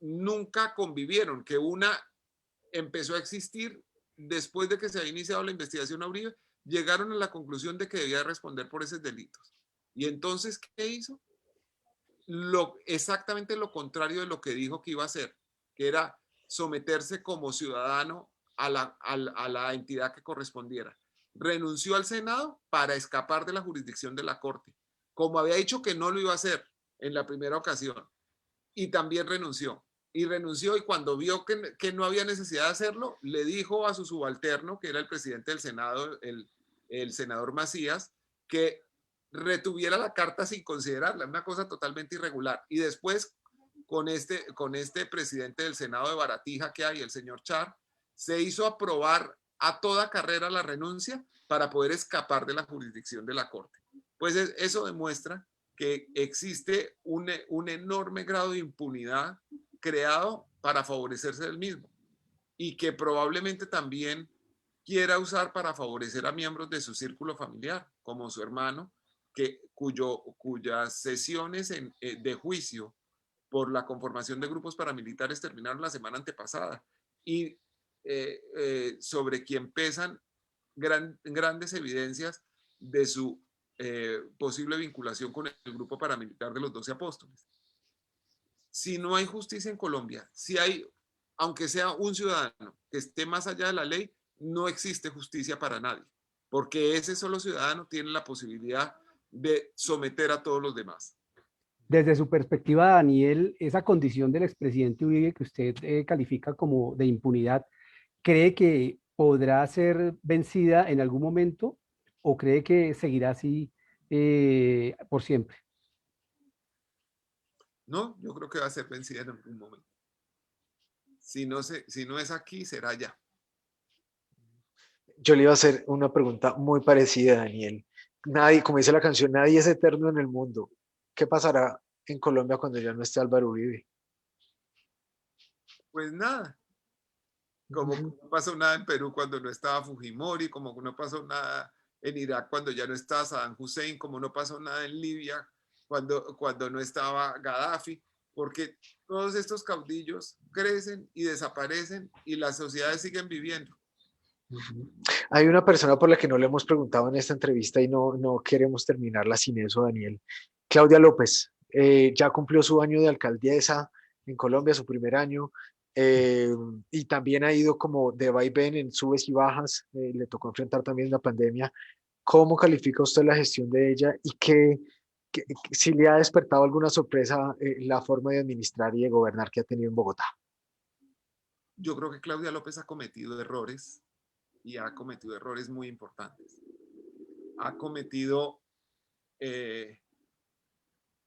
nunca convivieron, que una empezó a existir después de que se había iniciado la investigación a Uribe, llegaron a la conclusión de que debía responder por esos delitos. Y entonces, ¿qué hizo? Exactamente lo contrario de lo que dijo que iba a hacer, que era someterse como ciudadano a la entidad que correspondiera. Renunció al Senado para escapar de la jurisdicción de la Corte, como había dicho que no lo iba a hacer en la primera ocasión, y también renunció. Y renunció y cuando vio que no había necesidad de hacerlo, le dijo a su subalterno, que era el presidente del Senado, el senador Macías, que retuviera la carta sin considerarla, una cosa totalmente irregular. Y después, con este presidente del Senado de Baratija que hay, el señor Char, se hizo aprobar a toda carrera la renuncia para poder escapar de la jurisdicción de la Corte. Pues eso demuestra que existe un enorme grado de impunidad creado para favorecerse del mismo y que probablemente también quiera usar para favorecer a miembros de su círculo familiar, como su hermano, cuyas sesiones de juicio por la conformación de grupos paramilitares terminaron la semana antepasada y sobre quien pesan grandes evidencias de su posible vinculación con el grupo paramilitar de los 12 apóstoles. Si no hay justicia en Colombia, si hay, aunque sea un ciudadano que esté más allá de la ley, no existe justicia para nadie, porque ese solo ciudadano tiene la posibilidad de someter a todos los demás. Desde su perspectiva, Daniel, esa condición del expresidente Uribe que usted califica como de impunidad, ¿cree que podrá ser vencida en algún momento o cree que seguirá así por siempre? No, yo creo que va a ser vencida en algún momento. Si no es aquí, será allá. Yo le iba a hacer una pregunta muy parecida, Daniel. Nadie, como dice la canción, nadie es eterno en el mundo. ¿Qué pasará en Colombia cuando ya no esté Álvaro Uribe? Pues nada, como no pasó nada en Perú cuando no estaba Fujimori, como no pasó nada en Irak cuando ya no estaba Saddam Hussein, como no pasó nada en Libia cuando no estaba Gaddafi, porque todos estos caudillos crecen y desaparecen y las sociedades siguen viviendo. Hay una persona por la que no le hemos preguntado en esta entrevista y no queremos terminarla sin eso, Daniel. Claudia López, ya cumplió su año de alcaldesa en Colombia, su primer año, y también ha ido como de vaivén en subes y bajas, le tocó enfrentar también una pandemia. ¿Cómo califica usted la gestión de ella y si le ha despertado alguna sorpresa la forma de administrar y de gobernar que ha tenido en Bogotá? Yo creo que Claudia López ha cometido errores y ha cometido errores muy importantes. Ha cometido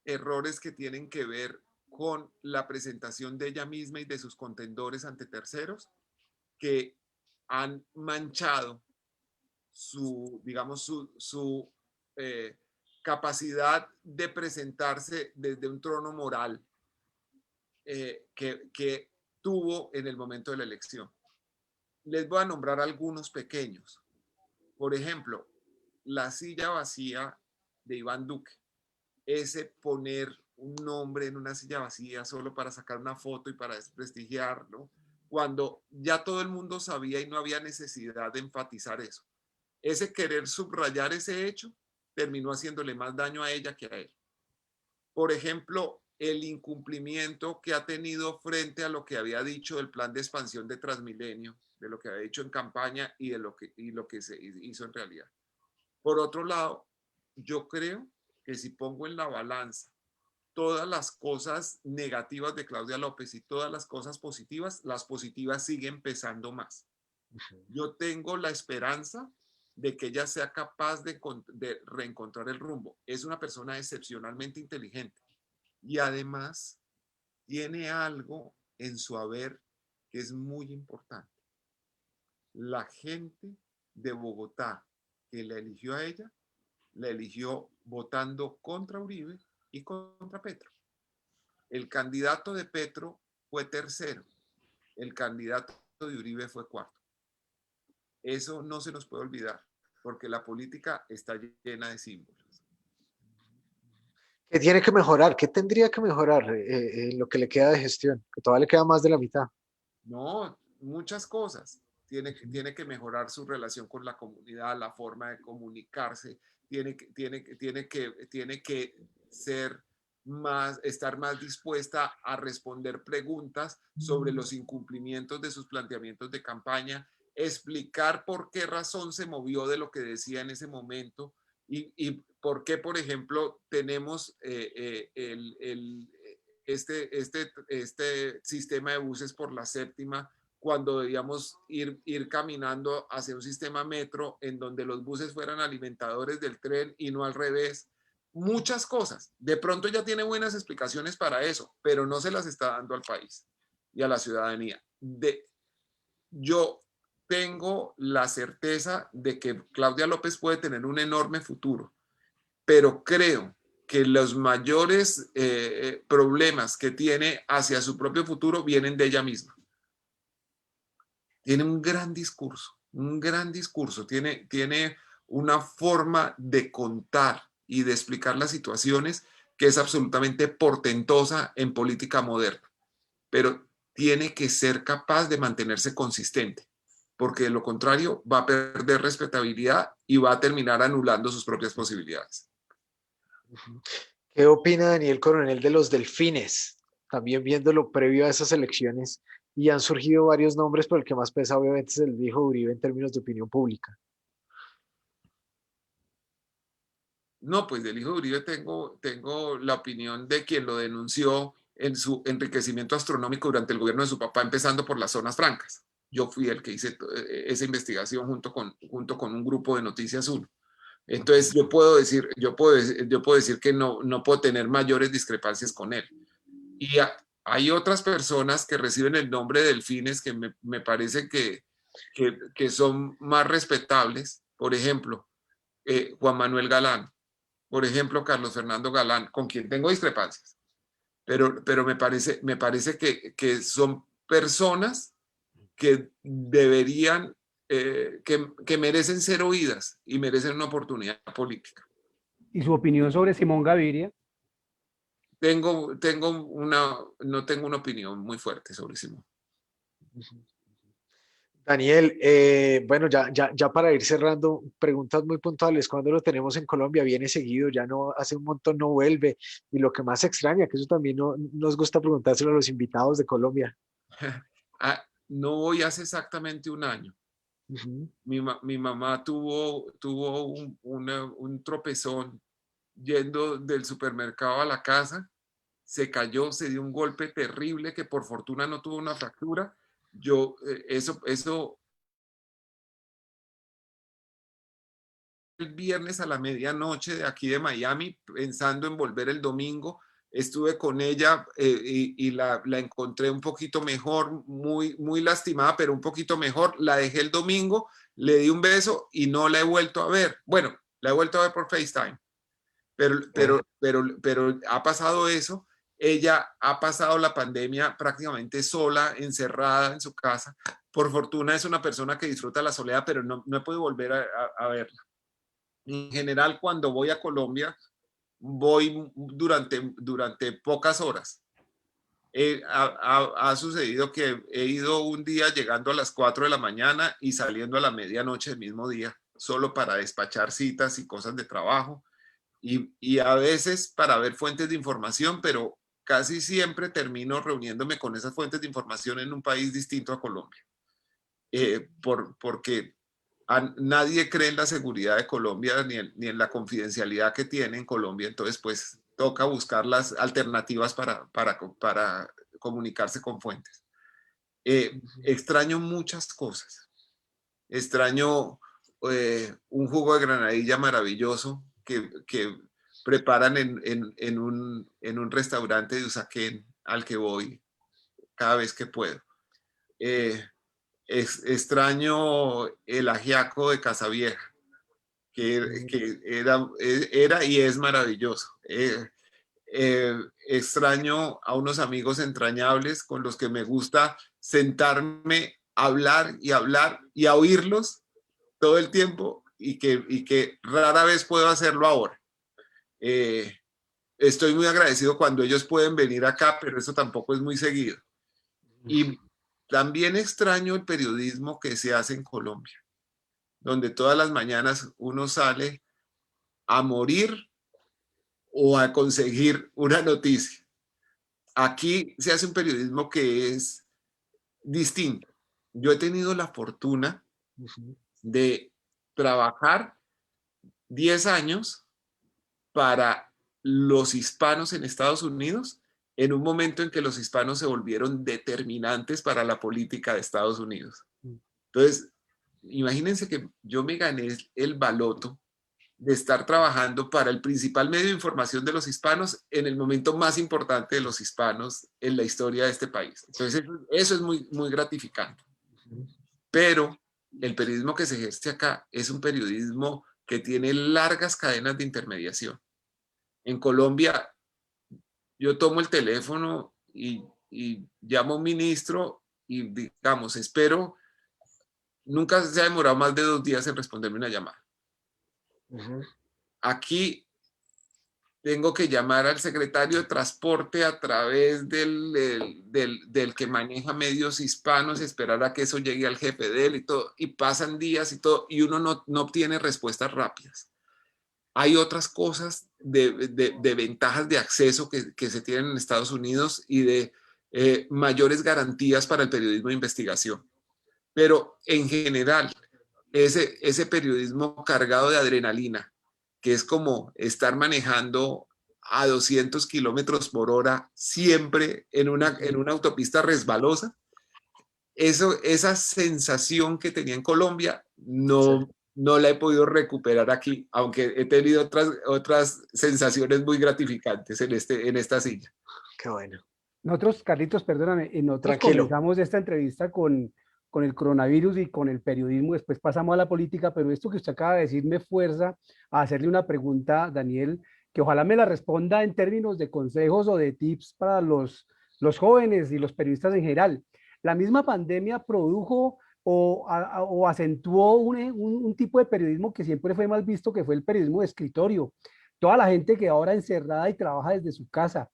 errores que tienen que ver con la presentación de ella misma y de sus contendores ante terceros que han manchado digamos, su capacidad de presentarse desde un trono moral que tuvo en el momento de la elección. Les voy a nombrar algunos pequeños. Por ejemplo, la silla vacía de Iván Duque. Ese poner un nombre en una silla vacía solo para sacar una foto y para desprestigiarlo, cuando ya todo el mundo sabía y no había necesidad de enfatizar eso. Ese querer subrayar ese hecho terminó haciéndole más daño a ella que a él. Por ejemplo, el incumplimiento que ha tenido frente a lo que había dicho del plan de expansión de Transmilenio, de lo que había dicho en campaña y de lo que se hizo en realidad. Por otro lado, yo creo que si pongo en la balanza todas las cosas negativas de Claudia López y todas las cosas positivas, las positivas siguen pesando más. Yo tengo la esperanza de que ella sea capaz de reencontrar el rumbo. Es una persona excepcionalmente inteligente y además tiene algo en su haber que es muy importante. La gente de Bogotá que la eligió a ella, la eligió votando contra Uribe y contra Petro. El candidato de Petro fue tercero, el candidato de Uribe fue cuarto. Eso no se nos puede olvidar, porque la política está llena de símbolos. ¿Qué tiene que mejorar? ¿Qué tendría que mejorar lo que le queda de gestión? Que todavía le queda más de la mitad. No, muchas cosas. Tiene que mejorar su relación con la comunidad, la forma de comunicarse, tiene que estar más dispuesta a responder preguntas sobre los incumplimientos de sus planteamientos de campaña, explicar por qué razón se movió de lo que decía en ese momento y por qué, por ejemplo, tenemos este sistema de buses por la séptima cuando debíamos ir caminando hacia un sistema metro en donde los buses fueran alimentadores del tren y no al revés. Muchas cosas. De pronto ya tiene buenas explicaciones para eso, pero no se las está dando al país y a la ciudadanía. Yo tengo la certeza de que Claudia López puede tener un enorme futuro, pero creo que los mayores problemas que tiene hacia su propio futuro vienen de ella misma. Tiene un gran discurso, tiene una forma de contar y de explicar las situaciones que es absolutamente portentosa en política moderna, pero tiene que ser capaz de mantenerse consistente, porque de lo contrario va a perder respetabilidad y va a terminar anulando sus propias posibilidades. ¿Qué opina Daniel Coronel de los delfines? También viéndolo previo a esas elecciones y han surgido varios nombres, pero el que más pesa obviamente es el viejo Uribe en términos de opinión pública. No, pues del hijo de Uribe tengo la opinión de quien lo denunció en su enriquecimiento astronómico durante el gobierno de su papá, empezando por las zonas francas. Yo fui el que hice esa investigación junto con un grupo de Noticias 1. Entonces yo puedo decir que no puedo tener mayores discrepancias con él. Y hay otras personas que reciben el nombre de delfines que me parece que son más respetables. Por ejemplo, Juan Manuel Galán. Por ejemplo, Carlos Fernando Galán, con quien tengo discrepancias. Pero me parece que son personas que deberían, que merecen ser oídas y merecen una oportunidad política. ¿Y su opinión sobre Simón Gaviria? No tengo una opinión muy fuerte sobre Simón. Daniel, bueno, ya para ir cerrando, preguntas muy puntuales. ¿Cuándo lo tenemos en Colombia? Viene seguido, ya no, hace un montón no vuelve. Y lo que más extraña, que eso también nos gusta preguntárselo a los invitados de Colombia. No voy hace exactamente un año. Uh-huh. Mi mamá tuvo un tropezón yendo del supermercado a la casa, se cayó, se dio un golpe terrible que por fortuna no tuvo una fractura. Eso el viernes a la medianoche de aquí de Miami, pensando en volver el domingo, estuve con ella y la encontré un poquito mejor, muy lastimada, pero un poquito mejor. La dejé el domingo, le di un beso y no la he vuelto a ver. Bueno, la he vuelto a ver por FaceTime, pero ha pasado eso. Ella ha pasado la pandemia prácticamente sola, encerrada en su casa. Por fortuna es una persona que disfruta la soledad, pero no he podido volver a verla. En general, cuando voy a Colombia, voy durante pocas horas. Ha sucedido que he ido un día llegando a las 4 de la mañana y saliendo a la medianoche del mismo día, solo para despachar citas y cosas de trabajo y a veces para ver fuentes de información, pero casi siempre termino reuniéndome con esas fuentes de información en un país distinto a Colombia, porque nadie cree en la seguridad de Colombia ni en la confidencialidad que tiene en Colombia, entonces pues toca buscar las alternativas para comunicarse con fuentes. Extraño muchas cosas. Extraño un jugo de granadilla maravilloso que preparan en un restaurante de Usaquén al que voy cada vez que puedo. Extraño el ajiaco de Casavieja, que era y es maravilloso. Extraño a unos amigos entrañables con los que me gusta sentarme a hablar y a oírlos todo el tiempo y que rara vez puedo hacerlo ahora. Estoy muy agradecido cuando ellos pueden venir acá, pero eso tampoco es muy seguido. Y también extraño el periodismo que se hace en Colombia, donde todas las mañanas uno sale a morir o a conseguir una noticia. Aquí se hace un periodismo que es distinto. Yo he tenido la fortuna de trabajar 10 años para los hispanos en Estados Unidos en un momento en que los hispanos se volvieron determinantes para la política de Estados Unidos. Entonces, imagínense que yo me gané el baloto de estar trabajando para el principal medio de información de los hispanos en el momento más importante de los hispanos en la historia de este país. Entonces, eso es muy gratificante. Pero el periodismo que se ejerce acá es un periodismo que tiene largas cadenas de intermediación. En Colombia, yo tomo el teléfono y llamo a un ministro y, digamos, espero, nunca se ha demorado más de 2 días en responderme una llamada. Aquí tengo que llamar al secretario de Transporte a través del que maneja medios hispanos, esperar a que eso llegue al jefe de él y todo, y pasan días y todo, y uno no obtiene respuestas rápidas. Hay otras cosas de ventajas de acceso que se tienen en Estados Unidos y de mayores garantías para el periodismo de investigación. Pero en general, ese periodismo cargado de adrenalina, que es como estar manejando a 200 kilómetros por hora siempre en una autopista resbalosa, esa sensación que tenía en Colombia no la he podido recuperar aquí, aunque he tenido otras sensaciones muy gratificantes en esta silla. Qué bueno. Nosotros, Carlitos, perdóname, nosotros Tranquilo. comenzamos esta entrevista con el coronavirus y con el periodismo, después pasamos a la política, pero esto que usted acaba de decir me fuerza a hacerle una pregunta, Daniel, que ojalá me la responda en términos de consejos o de tips para los jóvenes y los periodistas en general. La misma pandemia produjo o acentuó un tipo de periodismo que siempre fue mal visto, que fue el periodismo de escritorio. Toda la gente que ahora encerrada y trabaja desde su casa.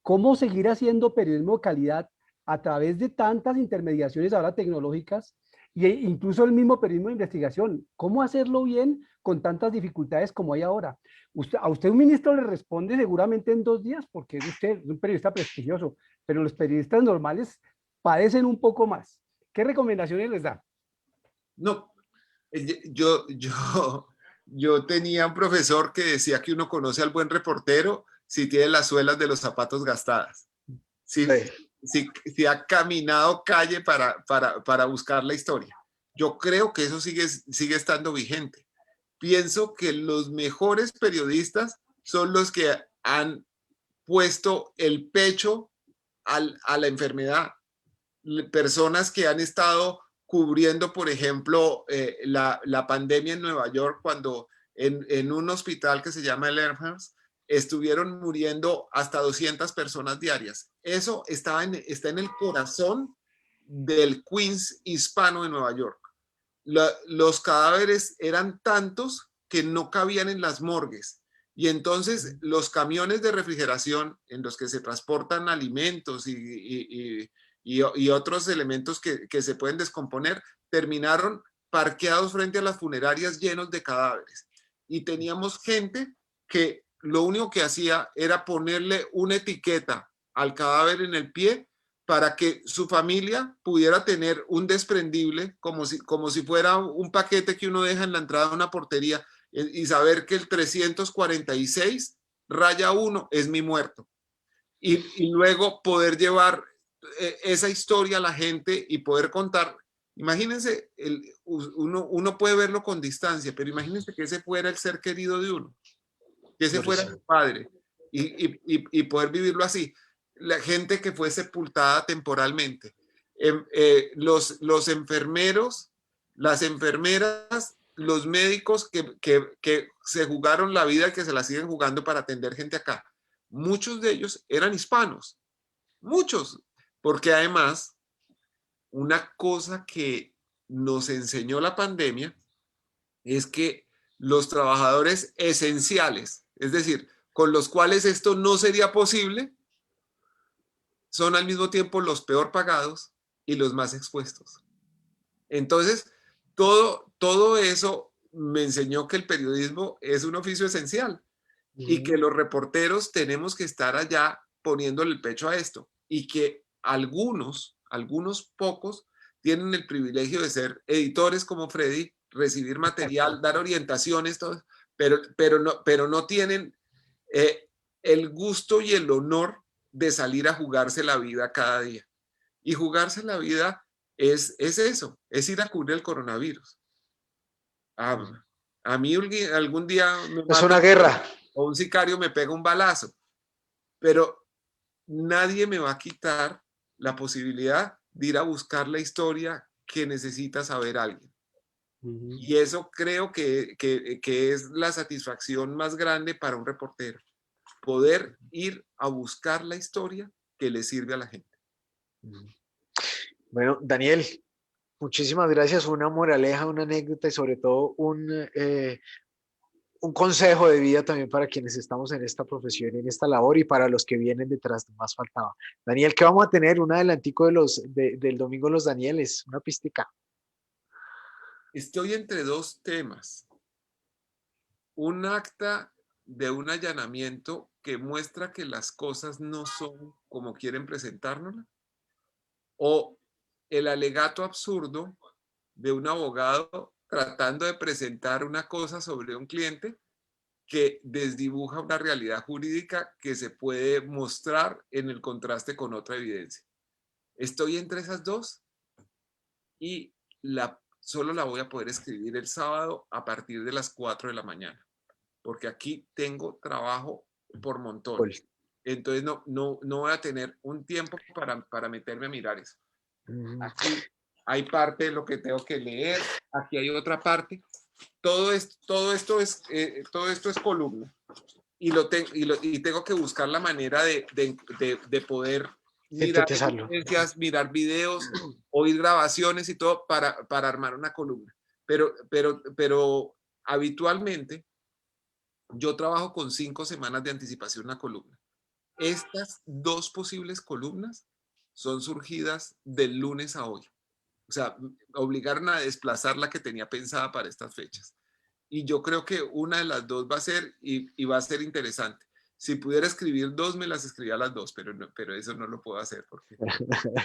¿Cómo seguir haciendo periodismo de calidad a través de tantas intermediaciones ahora tecnológicas e incluso el mismo periodismo de investigación? ¿Cómo hacerlo bien con tantas dificultades como hay ahora? A usted un ministro le responde seguramente en 2 días porque usted es un periodista prestigioso, pero los periodistas normales padecen un poco más. ¿Qué recomendaciones les da? No, yo tenía un profesor que decía que uno conoce al buen reportero si tiene las suelas de los zapatos gastadas. Si ha caminado calle para buscar la historia. Yo creo que eso sigue estando vigente. Pienso que los mejores periodistas son los que han puesto el pecho a la enfermedad. Personas que han estado cubriendo, por ejemplo, la pandemia en Nueva York, cuando en un hospital que se llama el Elmhurst, estuvieron muriendo hasta 200 personas diarias. Eso está en el corazón del Queens hispano de Nueva York. Los cadáveres eran tantos que no cabían en las morgues. Y entonces los camiones de refrigeración en los que se transportan alimentos y otros elementos que se pueden descomponer terminaron parqueados frente a las funerarias llenos de cadáveres. Y teníamos gente que lo único que hacía era ponerle una etiqueta al cadáver en el pie para que su familia pudiera tener un desprendible, como si fuera un paquete que uno deja en la entrada de una portería, y saber que el 346-1 es mi muerto. Y luego poder llevar esa historia a la gente y poder contar. Imagínense, uno puede verlo con distancia, pero imagínense que ese fuera el ser querido de uno, que ese fuera su padre, y poder vivirlo así. La gente que fue sepultada temporalmente, los enfermeros, las enfermeras, los médicos que se jugaron la vida, que se la siguen jugando para atender gente acá. Muchos de ellos eran hispanos, muchos, porque además una cosa que nos enseñó la pandemia es que los trabajadores esenciales, es decir, con los cuales esto no sería posible, son al mismo tiempo los peor pagados y los más expuestos. Entonces, todo eso me enseñó que el periodismo es un oficio esencial y que los reporteros tenemos que estar allá poniéndole el pecho a esto, y que algunos pocos tienen el privilegio de ser editores como Freddy, recibir material, dar orientaciones, todo, pero no tienen el gusto y el honor de salir a jugarse la vida cada día. Y jugarse la vida es eso, es ir a cubrir el coronavirus. A mí algún día me es una guerra. O un sicario me pega un balazo, pero nadie me va a quitar la posibilidad de ir a buscar la historia que necesita saber alguien. Y eso creo que es la satisfacción más grande para un reportero. poder ir a buscar la historia que le sirve a la gente. Bueno, Daniel, muchísimas gracias. Una moraleja, una anécdota y sobre todo un consejo de vida también para quienes estamos en esta profesión, en esta labor y para los que vienen detrás, más faltaba. Daniel, ¿qué vamos a tener? Un adelantico del domingo Los Danieles, una pistica. Estoy entre dos temas. Un acta de un allanamiento que muestra que las cosas no son como quieren presentárnoslas, o el alegato absurdo de un abogado tratando de presentar una cosa sobre un cliente que desdibuja una realidad jurídica que se puede mostrar en el contraste con otra evidencia. Estoy entre esas dos y solo la voy a poder escribir el sábado a partir de las 4 de la mañana, porque aquí tengo trabajo por montón. Entonces no voy a tener un tiempo para meterme a mirar eso. Aquí hay parte de lo que tengo que leer, aquí hay otra parte. Todo esto es columna y tengo que buscar la manera de poder mirar evidencias, mirar videos, oír grabaciones y todo para armar una columna. Pero habitualmente yo trabajo con 5 semanas de anticipación una columna. Estas 2 posibles columnas son surgidas del lunes a hoy. O sea, obligaron a desplazar la que tenía pensada para estas fechas. Y yo creo que una de las 2 va a ser, y va a ser interesante. Si pudiera escribir 2, me las escribía las 2, pero eso no lo puedo hacer porque no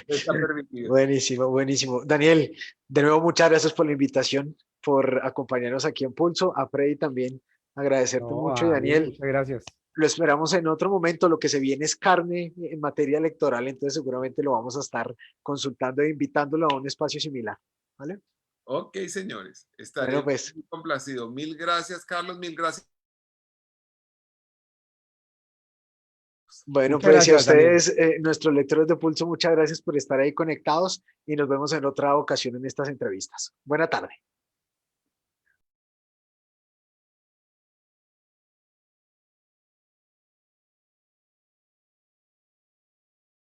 está permitido. Buenísimo, buenísimo. Daniel, de nuevo muchas gracias por la invitación, por acompañarnos aquí en Pulso. A Freddy también agradecerte mucho. Y Daniel, muchas gracias. Lo esperamos en otro momento. Lo que se viene es carne en materia electoral, entonces seguramente lo vamos a estar consultando e invitándolo a un espacio similar. ¿Vale? Ok, señores. Estaré bueno, pues, muy complacido. Mil gracias, Carlos. Mil gracias. Bueno, pues gracias, a ustedes, nuestros lectores de Pulso, muchas gracias por estar ahí conectados y nos vemos en otra ocasión en estas entrevistas. Buena tarde.